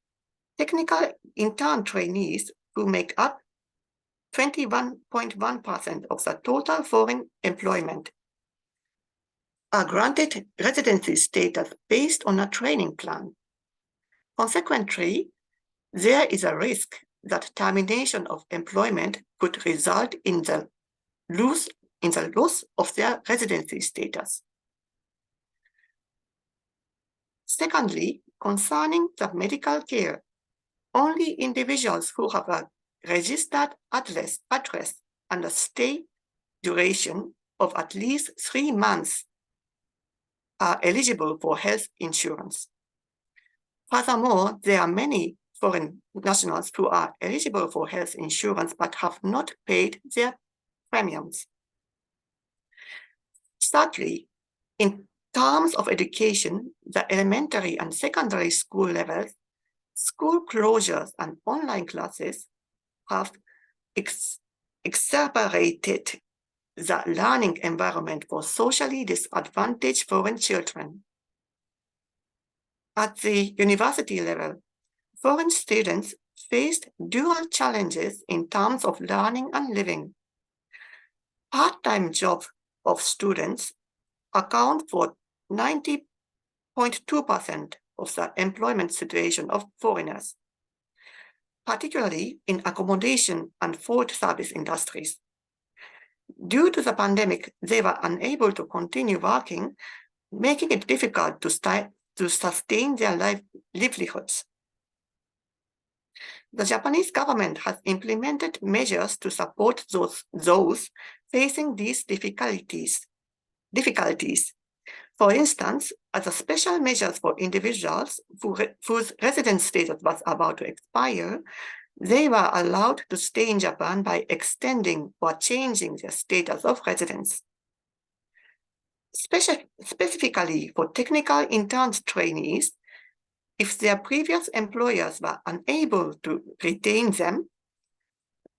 technical intern trainees, who make up 21.1% of the total foreign employment, are granted residency status based on a training plan. Consequently, there is a risk that termination of employment could result in the loss of their residency status. Secondly, concerning the medical care, only individuals who have a registered address and a stay duration of at least 3 months are eligible for health insurance. Furthermore, there are many foreign nationals who are eligible for health insurance but have not paid their premiums. Thirdly, in terms of education, the elementary and secondary school levels, school closures and online classes have exacerbated the learning environment for socially disadvantaged foreign children. At the university level, foreign students faced dual challenges in terms of learning and living. Part-time jobs of students account for 90.2% of the employment situation of foreigners, particularly in accommodation and food service industries. Due to the pandemic, they were unable to continue working, making it difficult to sustain their livelihoods. The Japanese government has implemented measures to support those facing these difficulties. For instance, as a special measures for individuals whose residence status was about to expire, they were allowed to stay in Japan by extending or changing their status of residence. Specifically for technical interns trainees, if their previous employers were unable to retain them,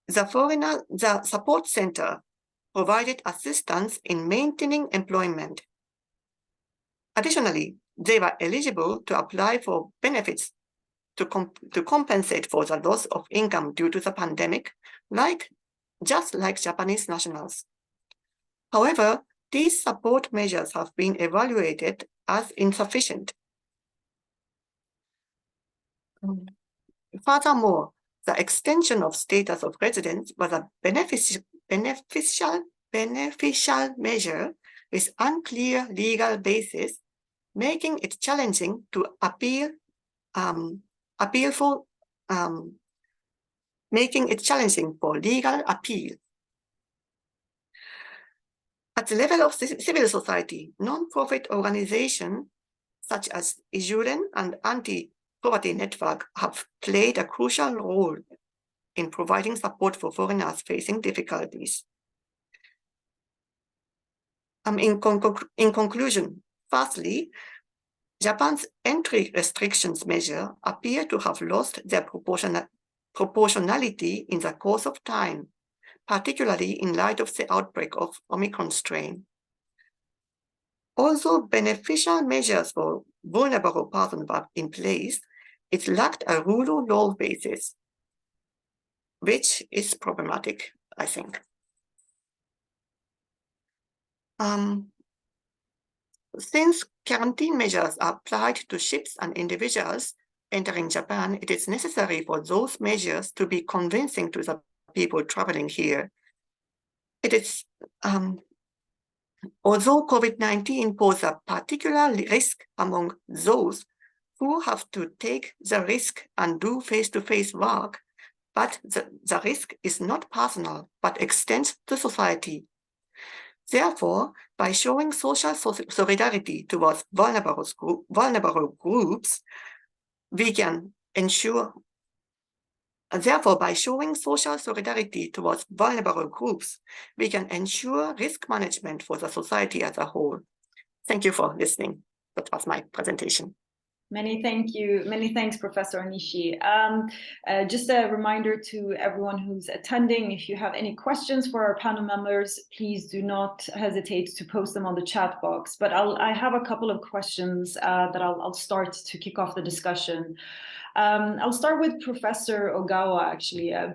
the support center provided assistance in maintaining employment. Additionally, they were eligible to apply for benefits to compensate for the loss of income due to the pandemic, just like Japanese nationals. However, these support measures have been evaluated as insufficient. Furthermore, the extension of status of residence was a beneficial measure with unclear legal basis, making it challenging to for legal appeal. At the level of civil society, non-profit organizations such as Ijuren and Anti-Poverty Network have played a crucial role in providing support for foreigners facing difficulties. In conclusion, firstly, Japan's entry restrictions measure appear to have lost their proportionality in the course of time, particularly in light of the outbreak of Omicron strain. Although beneficial measures for vulnerable persons were in place, it lacked a rule of law basis, which is problematic, I think. Since quarantine measures are applied to ships and individuals entering Japan, it is necessary for those measures to be convincing to the people traveling here. It is, although COVID-19 poses a particular risk among those who have to take the risk and do face-to-face work, but the risk is not personal, but extends to society. Therefore, by showing social solidarity towards vulnerable groups, we can ensure risk management for the society as a whole. Thank you for listening. That was my presentation. Many thanks, Professor Onishi. Just a reminder to everyone who's attending, if you have any questions for our panel members, please do not hesitate to post them on the chat box. But I have a couple of questions that I'll start to kick off the discussion. I'll start with Professor Ogawa, actually. I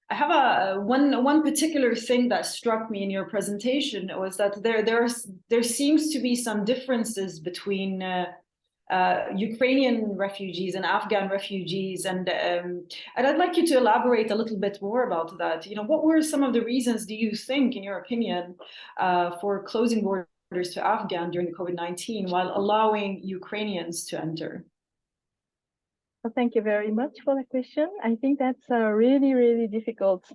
have one particular thing that struck me in your presentation was that there seems to be some differences between Ukrainian refugees and Afghan refugees, and I'd like you to elaborate a little bit more about that. You know, what were some of the reasons, do you think, in your opinion, for closing borders to Afghan during the COVID-19 while allowing Ukrainians to enter? Well, thank you very much for the question. I think that's a really, really difficult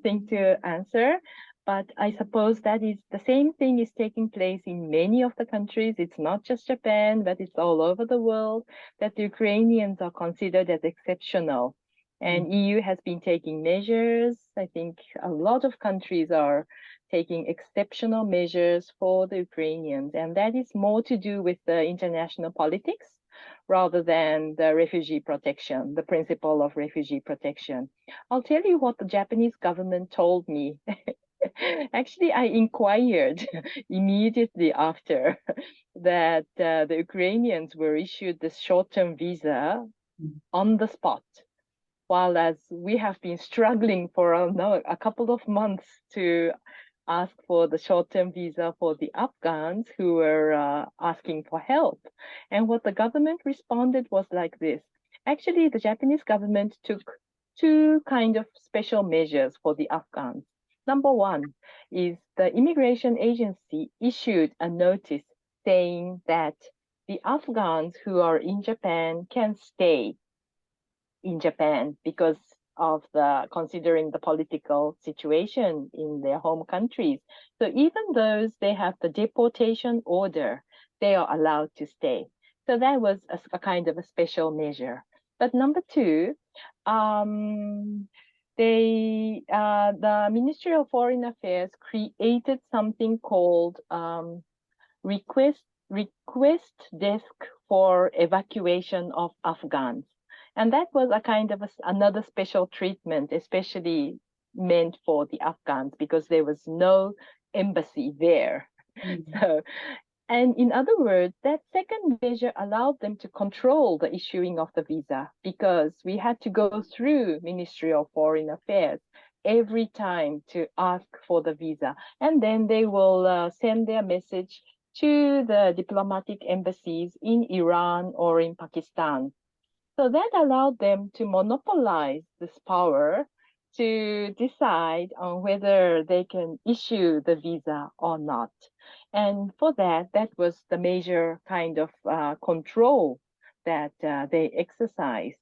thing to answer. But I suppose that is the same thing is taking place in many of the countries. It's not just Japan, but it's all over the world that the Ukrainians are considered as exceptional. And EU has been taking measures. I think a lot of countries are taking exceptional measures for the Ukrainians. And that is more to do with the international politics rather than the refugee protection, the principle of refugee protection. I'll tell you what the Japanese government told me. Actually, I inquired immediately after that the Ukrainians were issued this short-term visa on the spot, while as we have been struggling for a couple of months to ask for the short-term visa for the Afghans who were asking for help. And what the government responded was like this. Actually, the Japanese government took two kind of special measures for the Afghans. Number one is the immigration agency issued a notice saying that the Afghans who are in Japan can stay in Japan because of considering the political situation in their home countries. So even those they have the deportation order, they are allowed to stay. So that was a kind of a special measure. But number two, the Ministry of Foreign Affairs created something called request desk for evacuation of Afghans. And that was a kind of another special treatment, especially meant for the Afghans because there was no embassy there. So, and in other words, that second measure allowed them to control the issuing of the visa because we had to go through Ministry of Foreign Affairs every time to ask for the visa. And then they will send their message to the diplomatic embassies in Iran or in Pakistan. So that allowed them to monopolize this power to decide on whether they can issue the visa or not. And for that, that was the major kind of control that they exercised,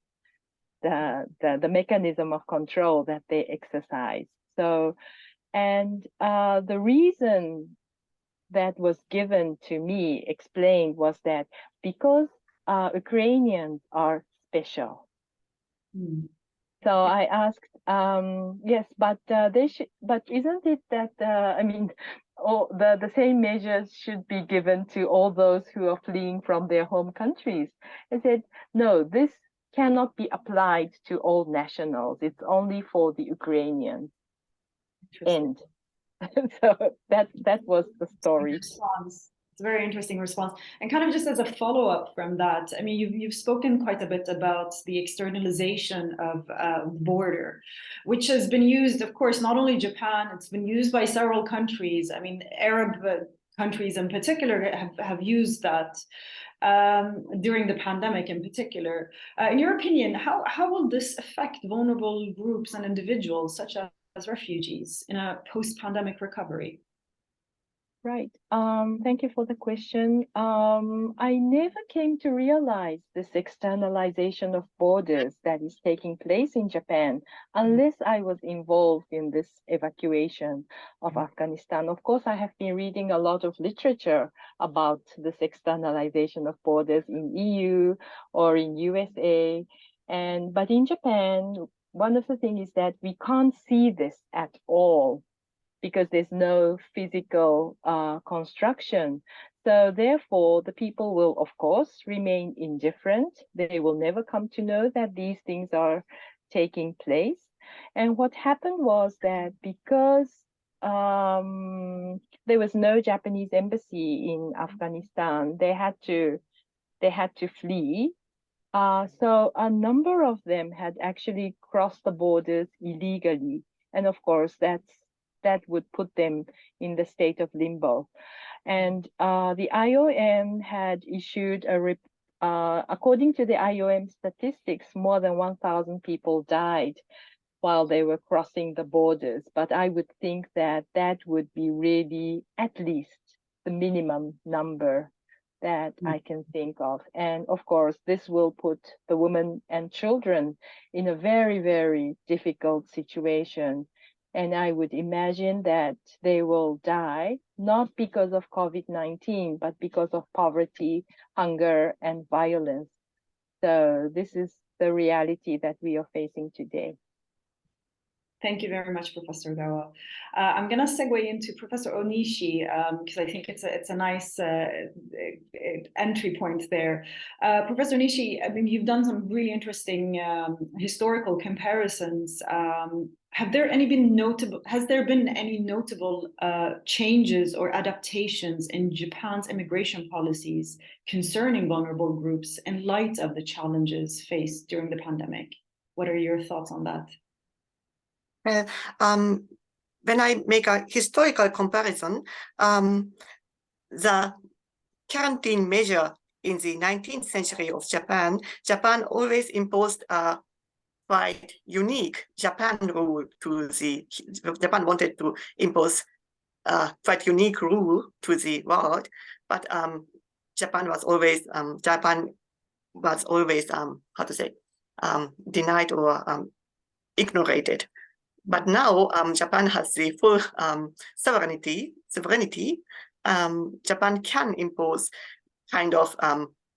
the mechanism of control that they exercised. So, and the reason that was given to me, explained, was that because Ukrainians are special. So I asked, yes, but they should. But isn't it that I mean, the same measures should be given to all those who are fleeing from their home countries? I said, no, this cannot be applied to all nationals. It's only for the Ukrainians. And so that was the story. It's a very interesting response. And kind of just as a follow-up from that, I mean, you've spoken quite a bit about the externalization of border, which has been used, of course, not only Japan, it's been used by several countries. I mean, Arab countries in particular have used that during the pandemic in particular. In your opinion, how will this affect vulnerable groups and individuals such as refugees in a post-pandemic recovery? Right. Thank you for the question. I never came to realize this externalization of borders that is taking place in Japan unless I was involved in this evacuation of Afghanistan. Of course, I have been reading a lot of literature about this externalization of borders in EU or in USA. But in Japan, one of the things is that we can't see this at all, because there's no physical construction. So therefore, the people will, of course, remain indifferent. They will never come to know that these things are taking place. And what happened was that because there was no Japanese embassy in Afghanistan, they had to flee. So a number of them had actually crossed the borders illegally. And of course, that would put them in the state of limbo. And the IOM had issued according to the IOM statistics, more than 1,000 people died while they were crossing the borders. But I would think that that would be really at least the minimum number that I can think of. And of course, this will put the women and children in a very, very difficult situation. And I would imagine that they will die, not because of COVID-19, but because of poverty, hunger, and violence. So this is the reality that we are facing today. Thank you very much, Professor Gawa. I'm going to segue into Professor Onishi because I think it's a nice entry point there. Professor Onishi, I mean, you've done some really interesting historical comparisons. Has there been any notable changes or adaptations in Japan's immigration policies concerning vulnerable groups in light of the challenges faced during the pandemic? What are your thoughts on that? When I make a historical comparison, the quarantine measure in the 19th century of Japan always imposed a quite unique Japan rule to Japan wanted to impose a quite unique rule to the world, but Japan was always denied or ignored. But now Japan has the full sovereignty. Japan can impose kind of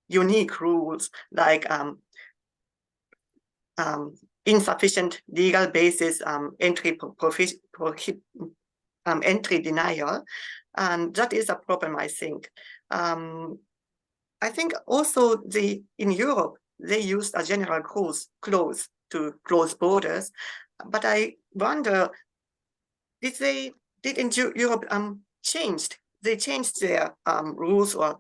unique rules like insufficient legal basis entry denial, and that is a problem, I think. I think also in Europe they used a general clause to close borders. But I wonder, did Europe changed? They changed their rules or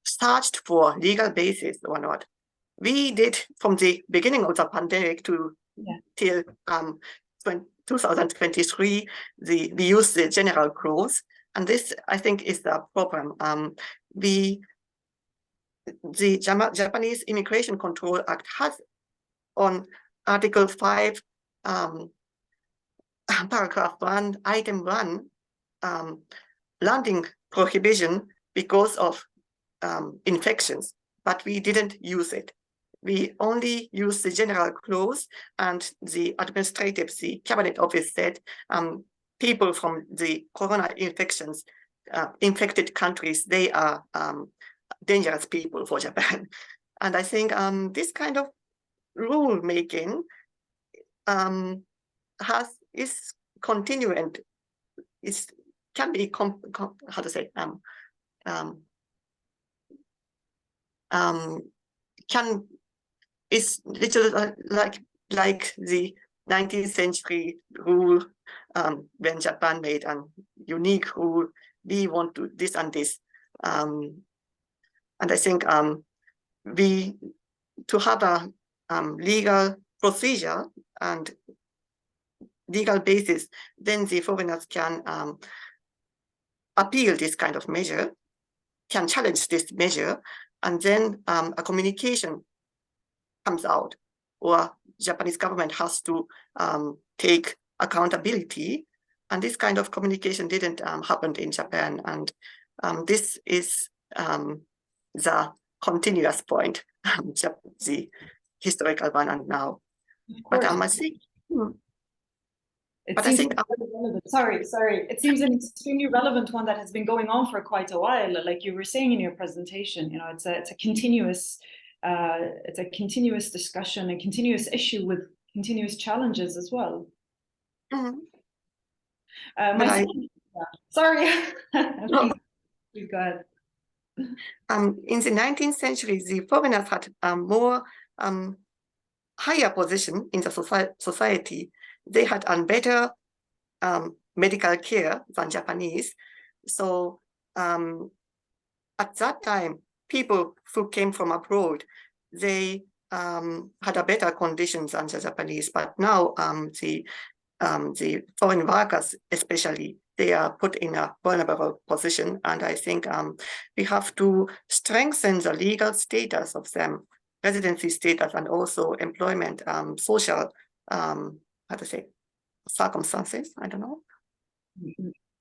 searched for legal basis or not? We did from the beginning of the pandemic till 2023. We used the general clause, and this I think is the problem. The Japanese Immigration Control Act has on Article 5, paragraph 1, item 1, landing prohibition because of infections, but we didn't use it. We only used the general clause, and the cabinet office said people from the corona infected countries, they are dangerous people for Japan. And I think this kind of rule making is continuing. Can be is little like the 19th century rule when Japan made a unique rule. We want to this and this. And I think to have a legal procedure and legal basis, then the foreigners can appeal this kind of measure, can challenge this measure, and then a communication comes out, or Japanese government has to take accountability. And this kind of communication didn't happen in Japan. And this is the continuous point, the historical one and now. But I think, sorry. It seems an extremely relevant one that has been going on for quite a while. Like you were saying in your presentation, you know, it's a continuous discussion, a continuous issue with continuous challenges as well. Mm-hmm. Sorry, please go ahead. In the 19th century, the foreigners had more higher position in the society. They had better medical care than Japanese. So at that time, people who came from abroad, they had a better conditions than the Japanese. But now the foreign workers, especially, they are put in a vulnerable position. And I think we have to strengthen the legal status of them, residency status, and also employment, social, circumstances. I don't know.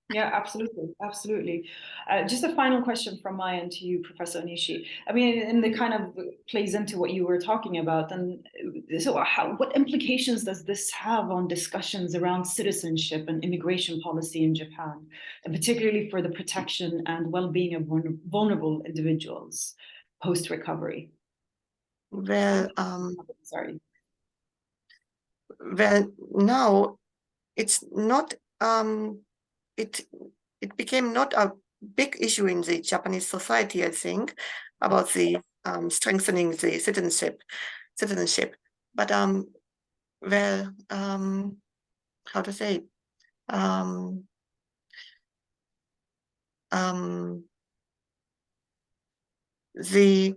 Yeah, absolutely. Just a final question from my end to you, Professor Onishi. I mean, and it kind of plays into what you were talking about. And so what implications does this have on discussions around citizenship and immigration policy in Japan, and particularly for the protection and well-being of vulnerable individuals post-recovery? well, Sorry. well, now it's not, it became not a big issue in the Japanese society, I think, about the strengthening the citizenship. But well, how to say, the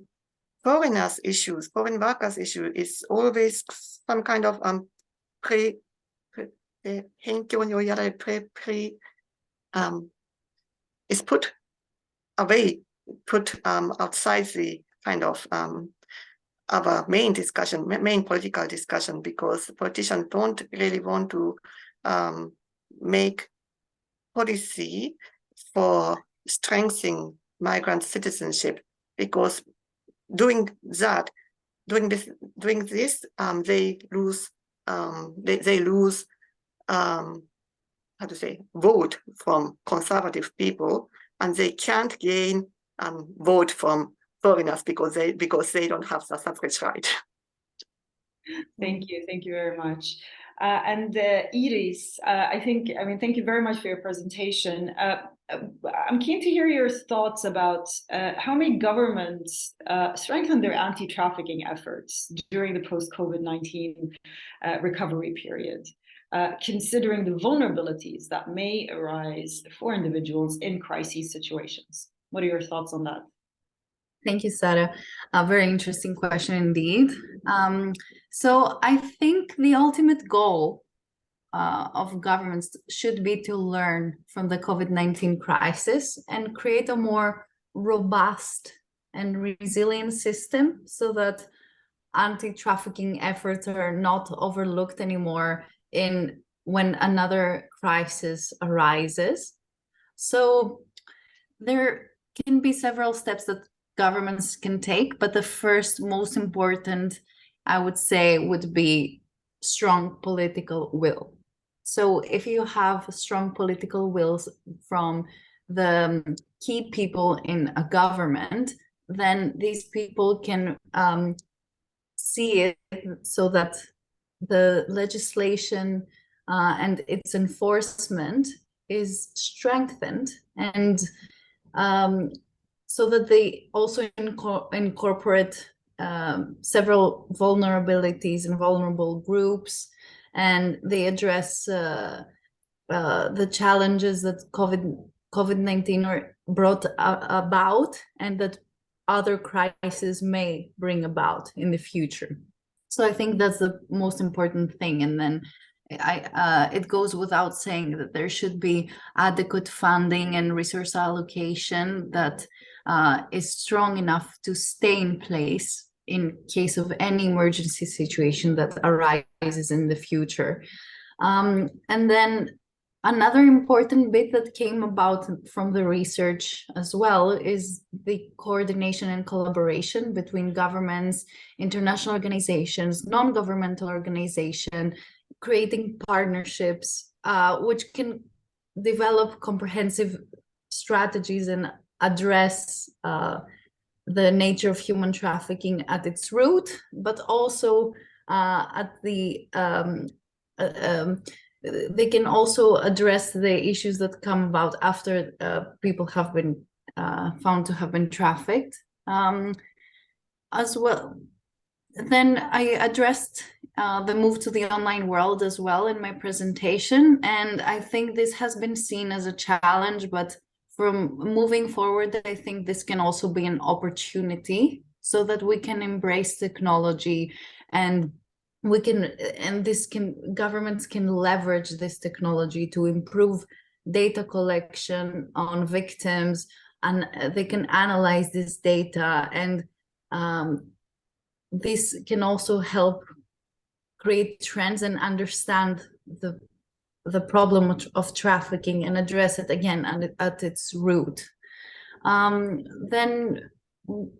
foreign workers issue is always some kind of is put away, outside the kind of our main political discussion, because politicians don't really want to make policy for strengthening migrant citizenship, because doing this, they lose how to say, vote from conservative people, and they can't gain vote from foreigners because they don't have the suffrage right. Thank you very much. And Iris, thank you very much for your presentation. I'm keen to hear your thoughts about how may governments strengthen their anti-trafficking efforts during the post-COVID-19 recovery period, considering the vulnerabilities that may arise for individuals in crisis situations. What are your thoughts on that? Thank you, Sarah. A very interesting question indeed. So I think the ultimate goal of governments should be to learn from the COVID-19 crisis and create a more robust and resilient system so that anti-trafficking efforts are not overlooked anymore when another crisis arises. So there can be several steps that governments can take, but the first most important, I would say, would be strong political will. So if you have strong political wills from the key people in a government, then these people can see it so that the legislation and its enforcement is strengthened, and so that they also incorporate several vulnerabilities and vulnerable groups, and they address the challenges that COVID-19 brought about and that other crises may bring about in the future. So I think that's the most important thing. And then it goes without saying that there should be adequate funding and resource allocation that is strong enough to stay in place in case of any emergency situation that arises in the future. And then another important bit that came about from the research as well is the coordination and collaboration between governments, international organizations, non-governmental organizations, creating partnerships which can develop comprehensive strategies and address the nature of human trafficking at its root, but also at the they can also address the issues that come about after people have been found to have been trafficked as well. Then I addressed the move to the online world as well in my presentation, and I think this has been seen as a challenge, but from moving forward, I think this can also be an opportunity so that we can embrace technology, and governments can leverage this technology to improve data collection on victims, and they can analyze this data, and this can also help create trends and understand the problem of trafficking and address it again at its root. Then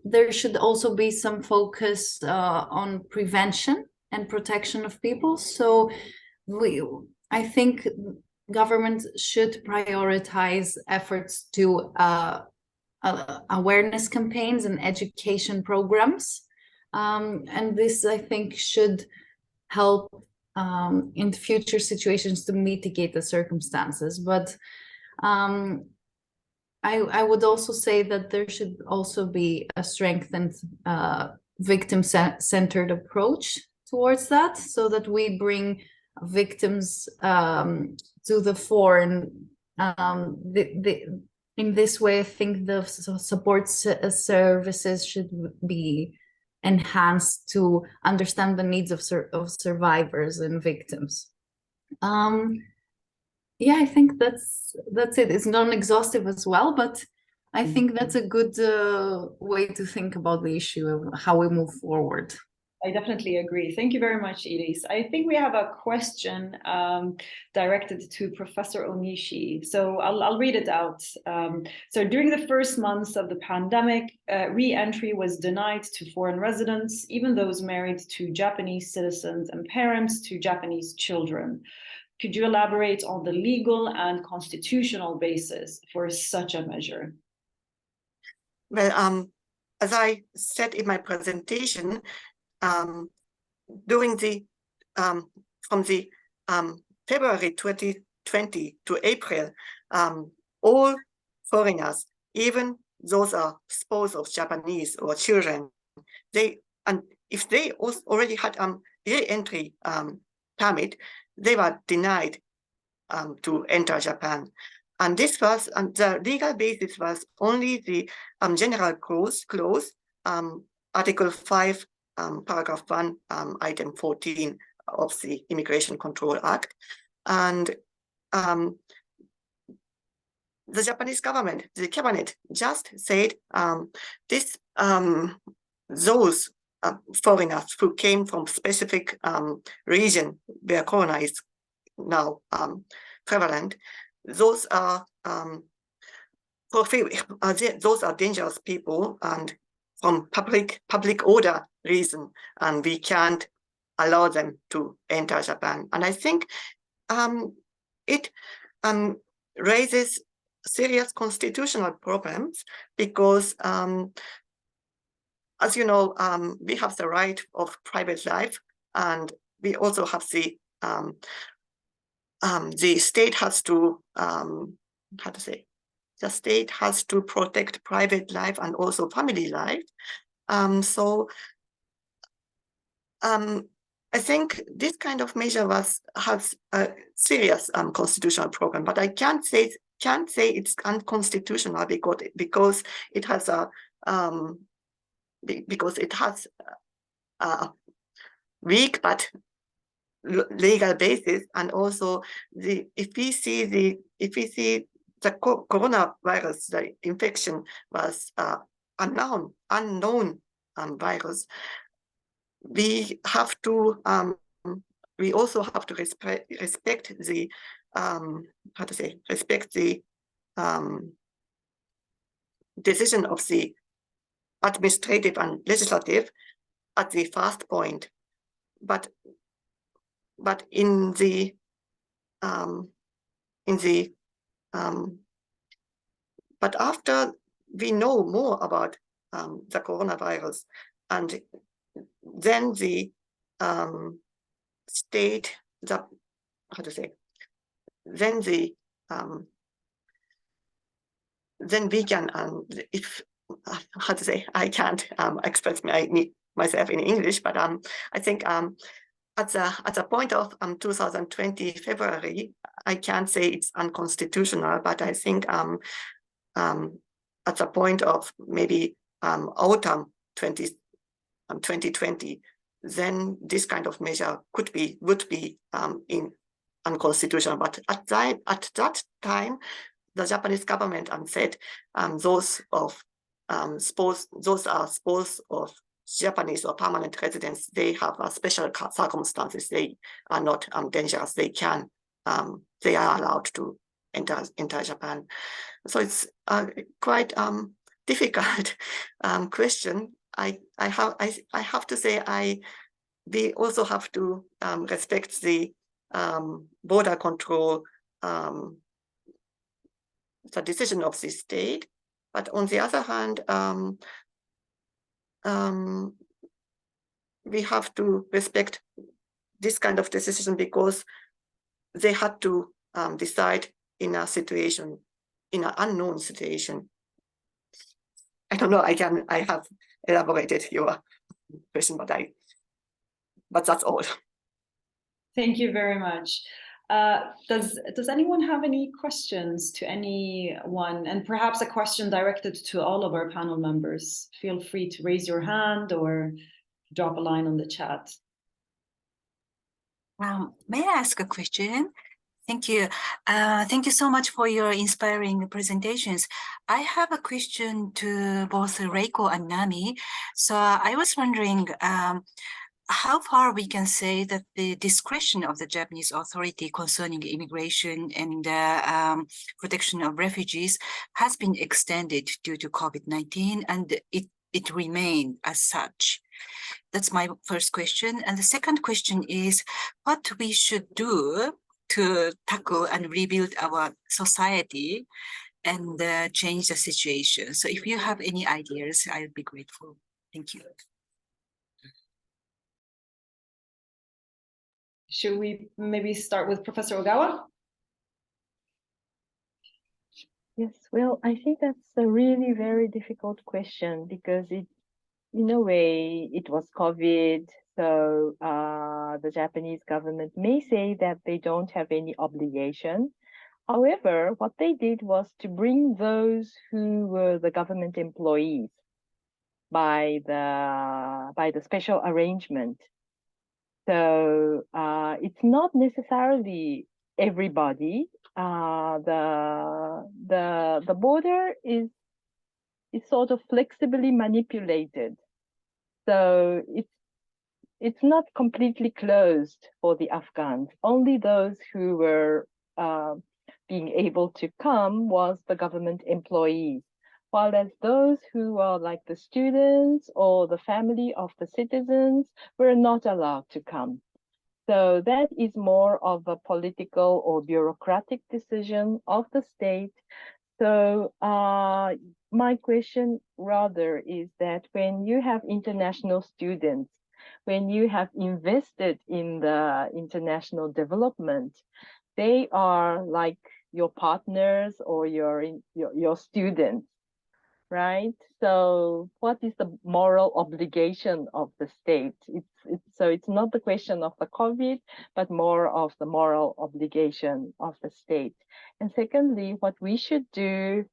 there should also be some focus on prevention and protection of people. So I think governments should prioritize efforts to awareness campaigns and education programs And this, I think, should help in future situations to mitigate the circumstances. But I would also say that there should also be a strengthened victim-centered approach towards that, so that we bring victims to the fore. And in this way, I think the support services should be enhanced to understand the needs of survivors and victims. Yeah, I think that's it. It's non-exhaustive as well, but I think that's a good way to think about the issue of how we move forward. I definitely agree. Thank you very much, Iris. I think we have a question directed to Professor Onishi. So I'll read it out. So during the first months of the pandemic, re-entry was denied to foreign residents, even those married to Japanese citizens and parents to Japanese children. Could you elaborate on the legal and constitutional basis for such a measure? Well, as I said in my presentation, during the from the February 2020 to April, all foreigners, even those are spouse of Japanese or children, if they already had re-entry permit, they were denied to enter Japan. And this was, the legal basis was only the general clause, Article 5, Paragraph 1, Item 14 of the Immigration Control Act. And the Japanese government, the cabinet, just said those foreigners who came from specific region where corona is now prevalent, those are those are dangerous people, and from public order reason, and we can't allow them to enter Japan. And I think it raises serious constitutional problems because, as you know, we have the right of private life, and we also have the state has to the state has to protect private life and also family life. I think this kind of measure has a serious constitutional problem, but I can't say it's unconstitutional because it has a weak but legal basis, and also if we see the coronavirus, the infection was unknown virus, we have to we also have to respect the decision of the administrative and legislative at the first point, but in the but after we know more about the coronavirus, and then the state, then we can I can't express myself in English, but I think at the point of 2020 February, I can't say it's unconstitutional, but I think at the point of maybe autumn 2020, then this kind of measure would be unconstitutional. But at that time, the Japanese government said those are spouse of Japanese or permanent residents, they have special circumstances. They are not dangerous. They are allowed to enter Japan. So it's quite difficult question. I have to say we also have to respect the border control, the decision of the state. But on the other hand, we have to respect this kind of decision because they had to decide in a situation, in an unknown situation. I don't know, I have elaborated your question, but that's all. Thank you very much. Does anyone have any questions to anyone, and perhaps a question directed to all of our panel members? Feel free to raise your hand or drop a line on the chat. May I ask a question? Thank you. Thank you so much for your inspiring presentations. I have a question to both Reiko and Nami. So I was wondering how far we can say that the discretion of the Japanese authority concerning immigration and protection of refugees has been extended due to COVID-19, and it remained as such. That's my first question. And the second question is what we should do to tackle and rebuild our society and change the situation. So if you have any ideas, I would be grateful. Thank you. Should we maybe start with Professor Ogawa? Yes, well, I think that's a really very difficult question because in a way, it was COVID. So the Japanese government may say that they don't have any obligation. However, what they did was to bring those who were the government employees by the special arrangement. So it's not necessarily everybody. The border is sort of flexibly manipulated. So it's not completely closed for the Afghans. Only those who were being able to come was the government employees, while as those who are like the students or the family of the citizens were not allowed to come. So that is more of a political or bureaucratic decision of the state. So my question rather is that when you have international students, when you have invested in the international development, they are like your partners or your students, right? So what is the moral obligation of the state? So it's not the question of the COVID, but more of the moral obligation of the state. And secondly, what we should do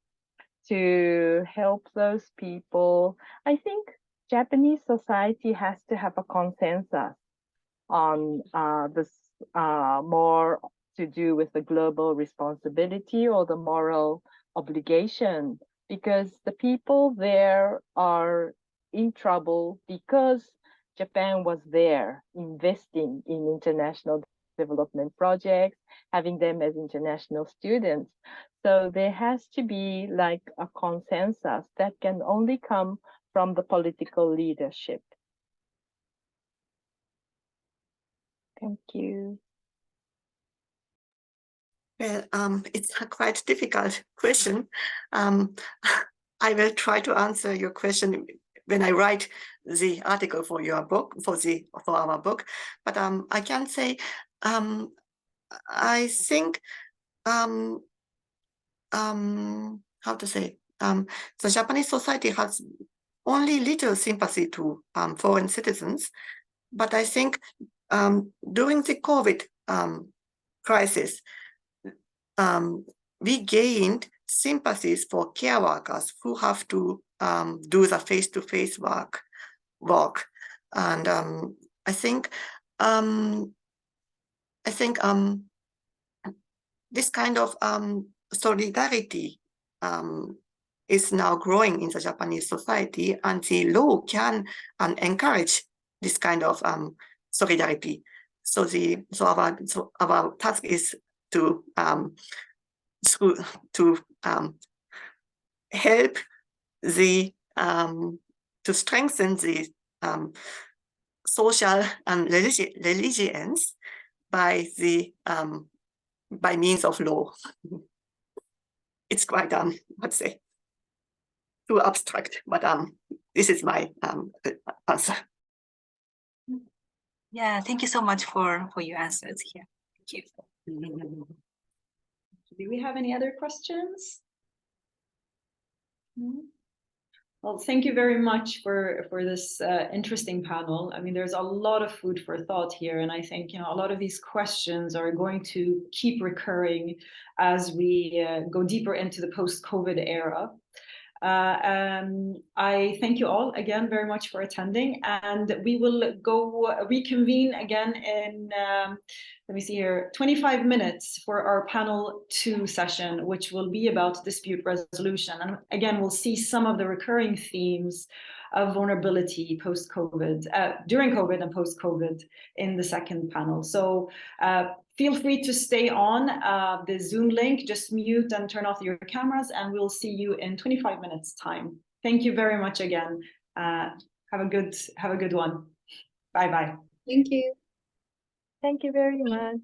to help those people, I think Japanese society has to have a consensus on this more to do with the global responsibility or the moral obligation, because the people there are in trouble because Japan was there investing in international development projects, having them as international students. So there has to be like a consensus that can only come from the political leadership. Thank you. Well, it's a quite difficult question. I will try to answer your question when I write the article for your book, for our book. But I can say, I think, how to say, the Japanese society has only little sympathy to foreign citizens. But I think during the COVID crisis, we gained sympathies for care workers who have to do the face-to-face work. And I think this kind of solidarity is now growing in the Japanese society, and the law can encourage this kind of solidarity. So our task is to help the to strengthen the social and religions by means of law. It's quite let's say too abstract, but this is my answer. Yeah, thank you so much for your answers here. Thank you. Do we have any other questions? Well, thank you very much for this interesting panel. I mean, there's a lot of food for thought here, and I think a lot of these questions are going to keep recurring as we go deeper into the post-COVID era. I thank you all again very much for attending, and we will go reconvene again in let me see here, 25 minutes for our panel 2 session, which will be about dispute resolution. And again, we'll see some of the recurring themes of vulnerability post-COVID, during COVID and post-COVID in the second panel. So feel free to stay on the Zoom link, just mute and turn off your cameras, and we'll see you in 25 minutes time. Thank you very much again. Have a good one. Bye-bye. Thank you. Thank you very much.